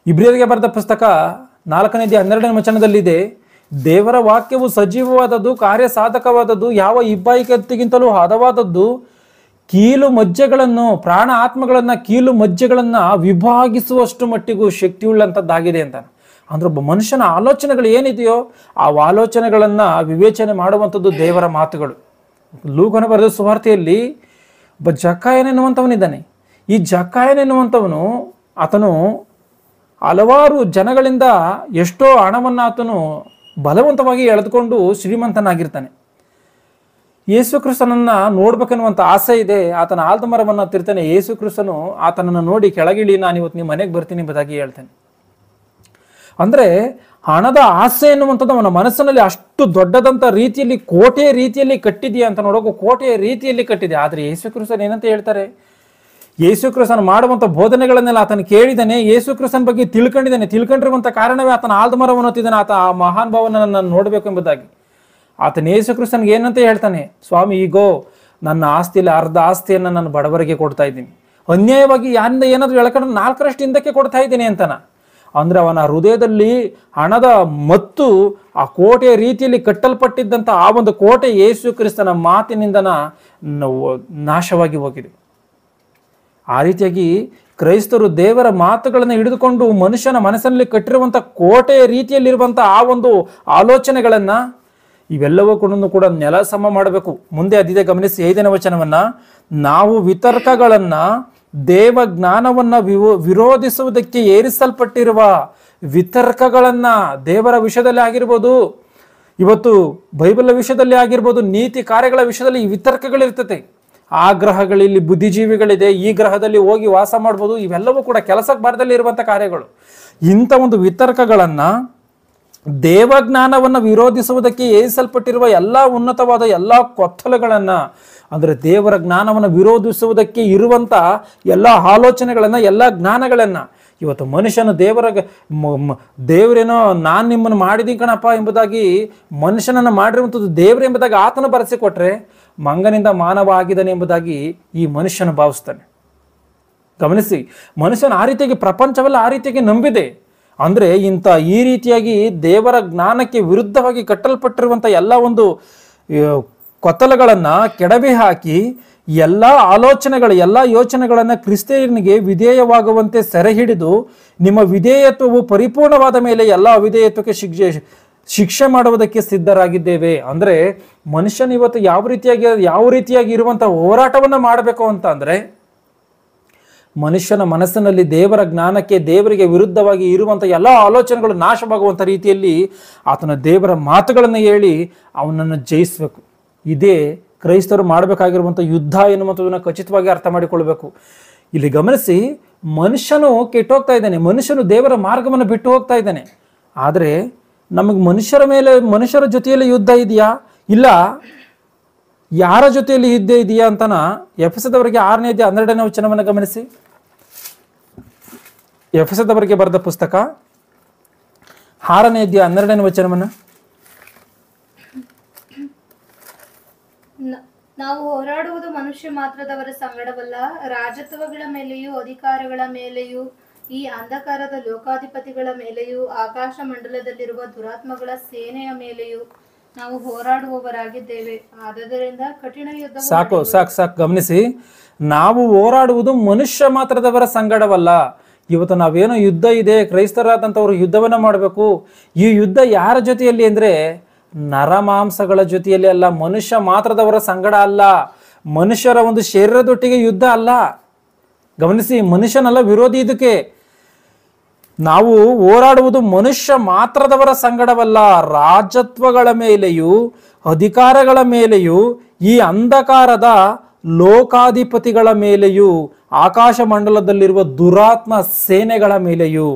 ಇಬ್ರಿಯರಿಗೆ ಬರೆದ ಪುಸ್ತಕ 4:12 ವಚನದಲ್ಲಿದೆ, ದೇವರ ವಾಕ್ಯವು ಸಜೀವವಾದದ್ದು, ಕಾರ್ಯಸಾಧಕವಾದದ್ದು, ಯಾವ ಇಬ್ಬಾಯಿ ಕತ್ತಿಗಿಂತಲೂ ಹದವಾದದ್ದು, ಕೀಲು ಮಜ್ಜೆಗಳನ್ನು, ಪ್ರಾಣ ಆತ್ಮಗಳನ್ನು, ಕೀಲು ಮಜ್ಜೆಗಳನ್ನು ವಿಭಾಗಿಸುವಷ್ಟು ಮಟ್ಟಿಗೂ ಶಕ್ತಿಯುಳ್ಳಂಥದ್ದಾಗಿದೆ ಅಂತ. ಅಂದ್ರೆ ಒಬ್ಬ ಮನುಷ್ಯನ ಆಲೋಚನೆಗಳು ಏನಿದೆಯೋ ಆ ಆಲೋಚನೆಗಳನ್ನು ವಿವೇಚನೆ ಮಾಡುವಂಥದ್ದು ದೇವರ ಮಾತುಗಳು. ಲೂಕನ ಬರೆದ ಸುವಾರ್ತೆಯಲ್ಲಿ ಒಬ್ಬ ಜಕ್ಕಾಯನೆನ್ನುವಂಥವನಿದ್ದಾನೆ. ಈ ಜಕ್ಕಾಯನೆನ್ನುವಂಥವನು ಆತನು ಹಲವಾರು ಜನಗಳಿಂದ ಎಷ್ಟೋ ಹಣವನ್ನು ಆತನು ಬಲವಂತವಾಗಿ ಎಳೆದುಕೊಂಡು ಶ್ರೀಮಂತನಾಗಿರ್ತಾನೆ. ಯೇಸು ಕ್ರಿಸ್ತನನ್ನು ನೋಡ್ಬೇಕೆನ್ನುವಂಥ ಆಸೆ ಇದೆ. ಆತನ ಆಲದ ಮರವನ್ನು ತಿರ್ತಾನೆ. ಯೇಸು ಕ್ರಿಸ್ತನು ಆತನನ್ನು ನೋಡಿ ಕೆಳಗಿಳಿ, ನಾನು ಇವತ್ತು ನಿಮ್ಮ ಮನೆಗೆ ಬರ್ತೀನಿ ಎಂಬುದಾಗಿ ಹೇಳ್ತಾನೆ. ಅಂದರೆ ಹಣದ ಆಸೆ ಎನ್ನುವಂಥದ್ದು ಅವನ ಮನಸ್ಸಿನಲ್ಲಿ ಅಷ್ಟು ದೊಡ್ಡದಂಥ ರೀತಿಯಲ್ಲಿ ಕೋಟೆಯ ರೀತಿಯಲ್ಲಿ ಕಟ್ಟಿದೆಯಾ ಅಂತ ನೋಡೋಕೆ ಕೋಟೆಯ ರೀತಿಯಲ್ಲಿ ಕಟ್ಟಿದೆ. ಆದರೆ ಯೇಸು ಕ್ರಿಸ್ತನ್ ಏನಂತ ಹೇಳ್ತಾರೆ, ಯೇಸು ಕ್ರಿಸ್ತನ ಮಾಡುವಂಥ ಬೋಧನೆಗಳನ್ನೆಲ್ಲ ಆತನು ಕೇಳಿದ್ದಾನೆ, ಯೇಸು ಕ್ರಿಸ್ತನ ಬಗ್ಗೆ ತಿಳ್ಕೊಂಡಿರುವಂಥ ಕಾರಣವೇ ಆತನ ಆಲದ ಮರವನ್ನು ಹೊತ್ತಿದ್ದಾನೆ. ಆತ ಆ ಮಹಾನ್ ಭಾವನ ನಾನು ನೋಡಬೇಕು ಎಂಬುದಾಗಿ. ಆತನ ಯೇಸು ಕ್ರಿಸ್ತನ್ಗೆ ಏನಂತ ಹೇಳ್ತಾನೆ, ಸ್ವಾಮಿ ಈಗೋ ನನ್ನ ಆಸ್ತಿಯಲ್ಲಿ ಅರ್ಧ ಆಸ್ತಿಯನ್ನು ನಾನು ಬಡವರಿಗೆ ಕೊಡ್ತಾ ಇದ್ದೀನಿ, ಅನ್ಯಾಯವಾಗಿ ಯಾರಿಂದ ಏನಾದರೂ ಎಳ್ಕೊಂಡು 4ರಷ್ಟು ಹಿಂದಕ್ಕೆ ಕೊಡ್ತಾ ಇದ್ದೀನಿ ಅಂತಾನ. ಅಂದರೆ ಅವನ ಹೃದಯದಲ್ಲಿ ಹಣದ ಮತ್ತು ಆ ಕೋಟೆಯ ರೀತಿಯಲ್ಲಿ ಕಟ್ಟಲ್ಪಟ್ಟಿದ್ದಂಥ ಆ ಒಂದು ಕೋಟೆ ಯೇಸು ಕ್ರಿಸ್ತನ ಮಾತಿನಿಂದ ನಾಶವಾಗಿ ಹೋಗಿದೆ. ಆ ರೀತಿಯಾಗಿ ಕ್ರೈಸ್ತರು ದೇವರ ಮಾತುಗಳನ್ನು ಹಿಡಿದುಕೊಂಡು ಮನುಷ್ಯನ ಮನಸ್ಸಿನಲ್ಲಿ ಕಟ್ಟಿರುವಂಥ ಕೋಟೆಯ ರೀತಿಯಲ್ಲಿರುವಂಥ ಆ ಒಂದು ಆಲೋಚನೆಗಳನ್ನು ಇವೆಲ್ಲವೂ ಕೂಡ ನೆಲ ಸಮ ಮಾಡಬೇಕು. ಮುಂದೆ ಅದಿದೆ ಗಮನಿಸಿ 5ನೇ ವಚನವನ್ನ, ನಾವು ವಿತರ್ಕಗಳನ್ನು ದೇವ ಜ್ಞಾನವನ್ನು ವಿರೋಧಿಸುವುದಕ್ಕೆ ಏರಿಸಲ್ಪಟ್ಟಿರುವ ವಿತರ್ಕಗಳನ್ನ ದೇವರ ವಿಷಯದಲ್ಲಿ ಆಗಿರ್ಬೋದು, ಇವತ್ತು ಬೈಬಲ್ ವಿಷಯದಲ್ಲಿ ಆಗಿರ್ಬೋದು, ನೀತಿ ಕಾರ್ಯಗಳ ವಿಷಯದಲ್ಲಿ ಈ ವಿತರ್ಕಗಳಿರ್ತತೆ. ಆ ಗ್ರಹಗಳಲ್ಲಿ ಬುದ್ಧಿಜೀವಿಗಳಿದೆ, ಈ ಗ್ರಹದಲ್ಲಿ ಹೋಗಿ ವಾಸ ಮಾಡ್ಬೋದು, ಇವೆಲ್ಲವೂ ಕೂಡ ಕೆಲಸಕ್ಕೆ ಬಾರದಲ್ಲಿ ಇರುವಂಥ ಕಾರ್ಯಗಳು. ಇಂಥ ಒಂದು ವಿತರ್ಕಗಳನ್ನು ದೇವಜ್ಞಾನವನ್ನು ವಿರೋಧಿಸುವುದಕ್ಕೆ ಏರಿಸಲ್ಪಟ್ಟಿರುವ ಎಲ್ಲ ಉನ್ನತವಾದ ಎಲ್ಲ ಕೊತ್ತಲುಗಳನ್ನು, ಅಂದರೆ ದೇವರ ಜ್ಞಾನವನ್ನು ವಿರೋಧಿಸುವುದಕ್ಕೆ ಇರುವಂಥ ಎಲ್ಲ ಆಲೋಚನೆಗಳನ್ನು, ಎಲ್ಲ ಜ್ಞಾನಗಳನ್ನು ಇವತ್ತು ಮನುಷ್ಯನು ದೇವರೇನೋ ನಾನು ನಿಮ್ಮನ್ನು ಮಾಡಿದ್ದೀನಿ ಕಣಪ್ಪ ಎಂಬುದಾಗಿ ಮನುಷ್ಯನನ್ನು ಮಾಡಿರುವಂಥದ್ದು ದೇವರು ಎಂಬುದಾಗಿ ಆತನ ಬರೆಸಿಕೊಟ್ರೆ ಮಂಗನಿಂದ ಮಾನವ ಆಗಿದ್ದಾನೆ ಎಂಬುದಾಗಿ ಈ ಮನುಷ್ಯನು ಭಾವಿಸ್ತಾನೆ. ಗಮನಿಸಿ, ಮನುಷ್ಯನ ಆ ರೀತಿಯಾಗಿ ಪ್ರಪಂಚವೆಲ್ಲ ಆ ರೀತಿಯಾಗಿ ನಂಬಿದೆ. ಅಂದರೆ ಈ ರೀತಿಯಾಗಿ ದೇವರ ಜ್ಞಾನಕ್ಕೆ ವಿರುದ್ಧವಾಗಿ ಕಟ್ಟಲ್ಪಟ್ಟಿರುವಂಥ ಎಲ್ಲ ಒಂದು ಕೊತ್ತಲಗಳನ್ನು ಕೆಡವಿ ಹಾಕಿ ಎಲ್ಲ ಆಲೋಚನೆಗಳು, ಎಲ್ಲ ಯೋಚನೆಗಳನ್ನು ಕ್ರಿಸ್ತನಿಗೆ ವಿಧೇಯವಾಗುವಂತೆ ಸೆರೆ ಹಿಡಿದು ನಿಮ್ಮ ವಿಧೇಯತ್ವವು ಪರಿಪೂರ್ಣವಾದ ಮೇಲೆ ಎಲ್ಲ ಅವಿಧೇಯತ್ವಕ್ಕೆ ಶಿಕ್ಷೆ ಮಾಡುವುದಕ್ಕೆ ಸಿದ್ಧರಾಗಿದ್ದೇವೆ. ಅಂದರೆ ಮನುಷ್ಯನ ಇವತ್ತು ಯಾವ ರೀತಿಯಾಗಿ ಇರುವಂಥ ಹೋರಾಟವನ್ನು ಮಾಡಬೇಕು ಅಂತ ಅಂದರೆ, ಮನುಷ್ಯನ ಮನಸ್ಸಿನಲ್ಲಿ ದೇವರ ಜ್ಞಾನಕ್ಕೆ, ದೇವರಿಗೆ ವಿರುದ್ಧವಾಗಿ ಇರುವಂಥ ಎಲ್ಲ ಆಲೋಚನೆಗಳು ನಾಶವಾಗುವಂಥ ರೀತಿಯಲ್ಲಿ ಆತನ ದೇವರ ಮಾತುಗಳನ್ನು ಹೇಳಿ ಅವನನ್ನು ಜಯಿಸಬೇಕು. ಇದೇ ಕ್ರೈಸ್ತರು ಮಾಡಬೇಕಾಗಿರುವಂಥ ಯುದ್ಧ ಎನ್ನುವಂಥದ್ದನ್ನು ಖಚಿತವಾಗಿ ಅರ್ಥ ಮಾಡಿಕೊಳ್ಬೇಕು. ಇಲ್ಲಿ ಗಮನಿಸಿ, ಮನುಷ್ಯನು ಕೆಟ್ಟೋಗ್ತಾ ಇದ್ದಾನೆ, ಮನುಷ್ಯನು ದೇವರ ಮಾರ್ಗವನ್ನು ಬಿಟ್ಟು ಹೋಗ್ತಾ ಇದ್ದಾನೆ. ಆದರೆ ನಮಗೆ ಮನುಷ್ಯರ ಜೊತೆಯಲ್ಲಿ ಯುದ್ಧ ಇದೆಯಾ, ಇಲ್ಲ ಯಾರ ಜೊತೆಯಲ್ಲಿ ಯುದ್ಧ ಇದೆಯಾ ಅಂತನ ಎಫೆಸದವರಿಗೆ 6ನೇ ಅಧ್ಯಾಯ 12ನೇ ವಚನವನ್ನು ಗಮನಿಸಿ. ಎಫೆಸದವರಿಗೆ ಬರೆದ ಪುಸ್ತಕ 6ನೇ ಅಧ್ಯಾಯ 12ನೇ ವಚನವನ್ನು, ನಾವು ಹೋರಾಡುವುದು ಮನುಷ್ಯ ಮಾತ್ರದವರ ಸಂಗಡವಲ್ಲ, ರಾಜತ್ವಗಳ ಮೇಲೆಯೂ ಅಧಿಕಾರಗಳ ಮೇಲೆಯೂ ಈ ಅಂಧಕಾರದ ಲೋಕಾಧಿಪತಿಗಳ ಮೇಲೆಯೂ ಆಕಾಶ ಮಂಡಲದಲ್ಲಿರುವ ದುರಾತ್ಮಗಳ ಸೇನೆಯ ಮೇಲೆಯೂ ನಾವು ಹೋರಾಡುವವರಾಗಿದ್ದೇವೆ. ಆದ್ದರಿಂದ ಕಠಿಣ ಯುದ್ಧ. ಸಾಕು ಗಮನಿಸಿ, ನಾವು ಹೋರಾಡುವುದು ಮನುಷ್ಯ ಮಾತ್ರದವರ ಸಂಗಡವಲ್ಲ. ಇವತ್ತು ನಾವೇನೋ ಯುದ್ಧ ಇದೆ, ಕ್ರೈಸ್ತರಾದಂಥವ್ರು ಯುದ್ಧವನ್ನು ಮಾಡಬೇಕು. ಈ ಯುದ್ಧ ಯಾರ ಜೊತೆಯಲ್ಲಿ ಅಂದರೆ ನರಮಾಂಸಗಳ ಜೊತೆಯಲ್ಲಿ ಅಲ್ಲ, ಮನುಷ್ಯ ಮಾತ್ರದವರ ಸಂಗಡ ಅಲ್ಲ, ಮನುಷ್ಯರ ಒಂದು ಶರೀರದೊಟ್ಟಿಗೆ ಯುದ್ಧ ಅಲ್ಲ. ಗಮನಿಸಿ, ಮನುಷ್ಯನಲ್ಲ ವಿರೋಧಿ. ಇದಕ್ಕೆ ನಾವು ಹೋರಾಡುವುದು ಮನುಷ್ಯ ಮಾತ್ರದವರ ಸಂಗಡವಲ್ಲ, ರಾಜತ್ವಗಳ ಮೇಲೆಯೂ ಅಧಿಕಾರಗಳ ಮೇಲೆಯೂ ಈ ಅಂಧಕಾರದ ಲೋಕಾಧಿಪತಿಗಳ ಮೇಲೆಯೂ ಆಕಾಶ ಮಂಡಲದಲ್ಲಿರುವ ದುರಾತ್ಮ ಸೇನೆಗಳ ಮೇಲೆಯೂ.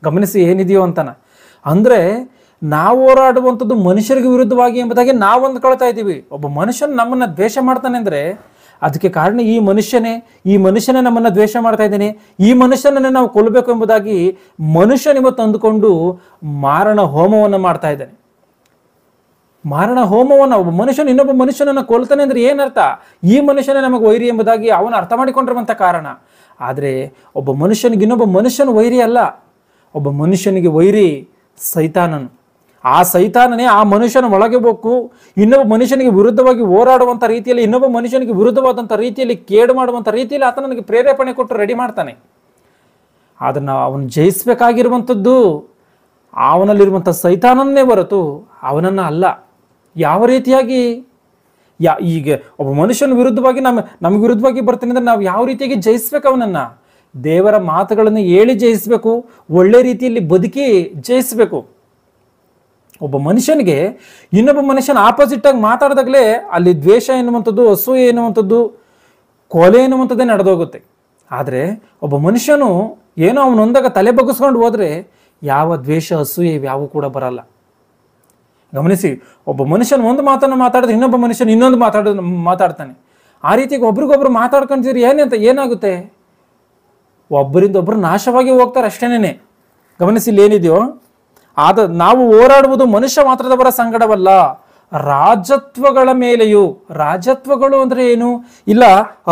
ಗಮನಿಸಿ ಏನಿದೆಯೋ ಅಂತಾನ. ಅಂದರೆ ನಾವು ಹೋರಾಡುವಂಥದ್ದು ಮನುಷ್ಯರಿಗೆ ವಿರುದ್ಧವಾಗಿ ಎಂಬುದಾಗಿ ನಾವು ಅಂದ್ಕೊಳ್ತಾ ಇದ್ದೀವಿ. ಒಬ್ಬ ಮನುಷ್ಯನ ನಮ್ಮನ್ನು ದ್ವೇಷ ಮಾಡ್ತಾನೆ ಅಂದರೆ ಅದಕ್ಕೆ ಕಾರಣ ಈ ಮನುಷ್ಯನೇ ನಮ್ಮನ್ನು ದ್ವೇಷ ಮಾಡ್ತಾ ಇದ್ದೇನೆ, ಈ ಮನುಷ್ಯನನ್ನೇ ನಾವು ಕೊಲ್ಲಬೇಕು ಎಂಬುದಾಗಿ ಮನುಷ್ಯನಿವತ್ತು ಅಂದುಕೊಂಡು ಮಾರಣ ಹೋಮವನ್ನು ಮಾಡ್ತಾ ಇದ್ದಾನೆ. ಮಾರಣ ಹೋಮವನ್ನು ಒಬ್ಬ ಮನುಷ್ಯನು ಇನ್ನೊಬ್ಬ ಮನುಷ್ಯನನ್ನು ಕೊಲ್ತಾನೆ ಅಂದರೆ ಏನರ್ಥ? ಈ ಮನುಷ್ಯನೇ ನಮಗೆ ವೈರಿ ಎಂಬುದಾಗಿ ಅವನು ಅರ್ಥ ಮಾಡಿಕೊಂಡಿರುವಂಥ ಕಾರಣ. ಆದರೆ ಒಬ್ಬ ಮನುಷ್ಯನಿಗೆ ಇನ್ನೊಬ್ಬ ಮನುಷ್ಯನ ವೈರಿ ಅಲ್ಲ, ಒಬ್ಬ ಮನುಷ್ಯನಿಗೆ ವೈರಿ ಸೈತಾನನು. ಆ ಸೈತಾನನೇ ಆ ಮನುಷ್ಯನ ಒಳಗೆ ಬೇಕು ಇನ್ನೊಬ್ಬ ಮನುಷ್ಯನಿಗೆ ವಿರುದ್ಧವಾಗಿ ಹೋರಾಡುವಂಥ ರೀತಿಯಲ್ಲಿ, ಇನ್ನೊಬ್ಬ ಮನುಷ್ಯನಿಗೆ ವಿರುದ್ಧವಾದಂಥ ರೀತಿಯಲ್ಲಿ ಕೇಡು ಮಾಡುವಂಥ ರೀತಿಯಲ್ಲಿ ಆತ ನನಗೆ ಪ್ರೇರೇಪಣೆ ಕೊಟ್ಟು ರೆಡಿ ಮಾಡ್ತಾನೆ. ಅದನ್ನು ಅವನು ಜಯಿಸಬೇಕಾಗಿರುವಂಥದ್ದು ಅವನಲ್ಲಿರುವಂಥ ಸೈತಾನನ್ನೇ ಹೊರತು ಅವನನ್ನು ಅಲ್ಲ. ಯಾವ ರೀತಿಯಾಗಿ ಈಗ ಒಬ್ಬ ಮನುಷ್ಯನ ವಿರುದ್ಧವಾಗಿ ನಮಗೆ ವಿರುದ್ಧವಾಗಿ ಬರ್ತಾನೆ ಅಂದರೆ ನಾವು ಯಾವ ರೀತಿಯಾಗಿ ಜಯಿಸ್ಬೇಕು? ಅವನನ್ನು ದೇವರ ಮಾತುಗಳನ್ನು ಹೇಳಿ ಜಯಿಸಬೇಕು, ಒಳ್ಳೆ ರೀತಿಯಲ್ಲಿ ಬದುಕಿ ಜಯಿಸಬೇಕು. ಒಬ್ಬ ಮನುಷ್ಯನಿಗೆ ಇನ್ನೊಬ್ಬ ಮನುಷ್ಯನ ಆಪೋಸಿಟ್ಟಾಗಿ ಮಾತಾಡಿದಾಗಲೇ ಅಲ್ಲಿ ದ್ವೇಷ ಎನ್ನುವಂಥದ್ದು, ಅಸೂಯೆ ಎನ್ನುವಂಥದ್ದು, ಕೊಲೆ ಎನ್ನುವಂಥದ್ದೇ ನಡೆದೋಗುತ್ತೆ. ಆದರೆ ಒಬ್ಬ ಮನುಷ್ಯನು ಏನೋ ಅವನೊಂದಾಗ ತಲೆ ಬಗ್ಗಿಸ್ಕೊಂಡು ಹೋದರೆ ಯಾವ ದ್ವೇಷ ಅಸೂಯೆ ಯಾವೂ ಕೂಡ ಬರಲ್ಲ. ಗಮನಿಸಿ, ಒಬ್ಬ ಮನುಷ್ಯನ ಒಂದು ಮಾತನ್ನು ಮಾತಾಡಿದ್ರೆ ಇನ್ನೊಬ್ಬ ಮನುಷ್ಯನ ಇನ್ನೊಂದು ಮಾತಾಡ್ತಾನೆ. ಆ ರೀತಿಗೆ ಒಬ್ರಿಗೊಬ್ರು ಮಾತಾಡ್ಕೊಂತೀರಿ ಏನಾಗುತ್ತೆ? ಒಬ್ಬರಿಂದ ಒಬ್ಬರು ನಾಶವಾಗಿ ಹೋಗ್ತಾರೆ ಅಷ್ಟೇನೆ. ಗಮನಿಸಿ ಇಲ್ಲಿ ಏನಿದೆಯೋ, ನಾವು ಹೋರಾಡುವುದು ಮನುಷ್ಯ ಮಾತ್ರದವರ ಸಂಗಡವಲ್ಲ, ರಾಜತ್ವಗಳ ಮೇಲೆಯೂ. ರಾಜತ್ವಗಳು ಅಂದ್ರೆ ಏನು? ಇಲ್ಲ,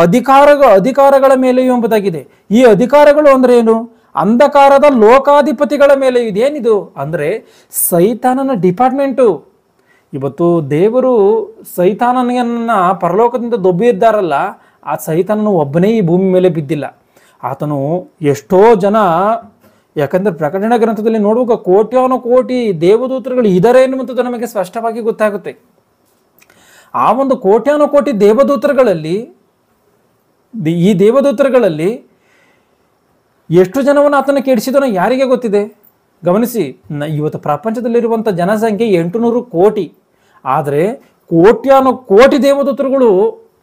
ಅಧಿಕಾರಗಳ ಮೇಲೆಯೂ ಎಂಬುದಾಗಿದೆ. ಈ ಅಧಿಕಾರಗಳು ಅಂದ್ರೆ ಏನು? ಅಂಧಕಾರದ ಲೋಕಾಧಿಪತಿಗಳ ಮೇಲೆ. ಇದೇನಿದು ಅಂದ್ರೆ ಸೈತಾನನ ಡಿಪಾರ್ಟ್ಮೆಂಟು. ಇವತ್ತು ದೇವರು ಸೈತಾನನನ್ನ ಪರಲೋಕದಿಂದ ದೊಬ್ಬಿದ್ದಾರಲ್ಲ, ಆ ಸೈತಾನನು ಒಬ್ಬನೇ ಈ ಭೂಮಿ ಮೇಲೆ ಬಿದ್ದಿಲ್ಲ. ಆತನು ಎಷ್ಟೋ ಜನ, ಯಾಕಂದ್ರೆ ಪ್ರಕಟಣೆ ಗ್ರಂಥದಲ್ಲಿ ನೋಡುವಾಗ ಕೋಟ್ಯಾನು ಕೋಟಿ ದೇವದೂತರುಗಳು ಇದ್ದಾರೆ ಎನ್ನುವಂಥದ್ದು ನಮಗೆ ಸ್ಪಷ್ಟವಾಗಿ ಗೊತ್ತಾಗುತ್ತೆ. ಆ ಒಂದು ಕೋಟ್ಯಾನು ಕೋಟಿ ದೇವದೂತರುಗಳಲ್ಲಿ ಈ ದೇವದೂತರುಗಳಲ್ಲಿ ಎಷ್ಟು ಜನವನ್ನು ಆತನ ಕೆಡಿಸಿದನೋ ಯಾರಿಗೆ ಗೊತ್ತಿದೆ? ಗಮನಿಸಿ, ಇವತ್ತು ಪ್ರಪಂಚದಲ್ಲಿರುವಂಥ ಜನಸಂಖ್ಯೆ 800 ಕೋಟಿ. ಆದರೆ ಕೋಟ್ಯಾನು ಕೋಟಿ ದೇವದೂತರುಗಳು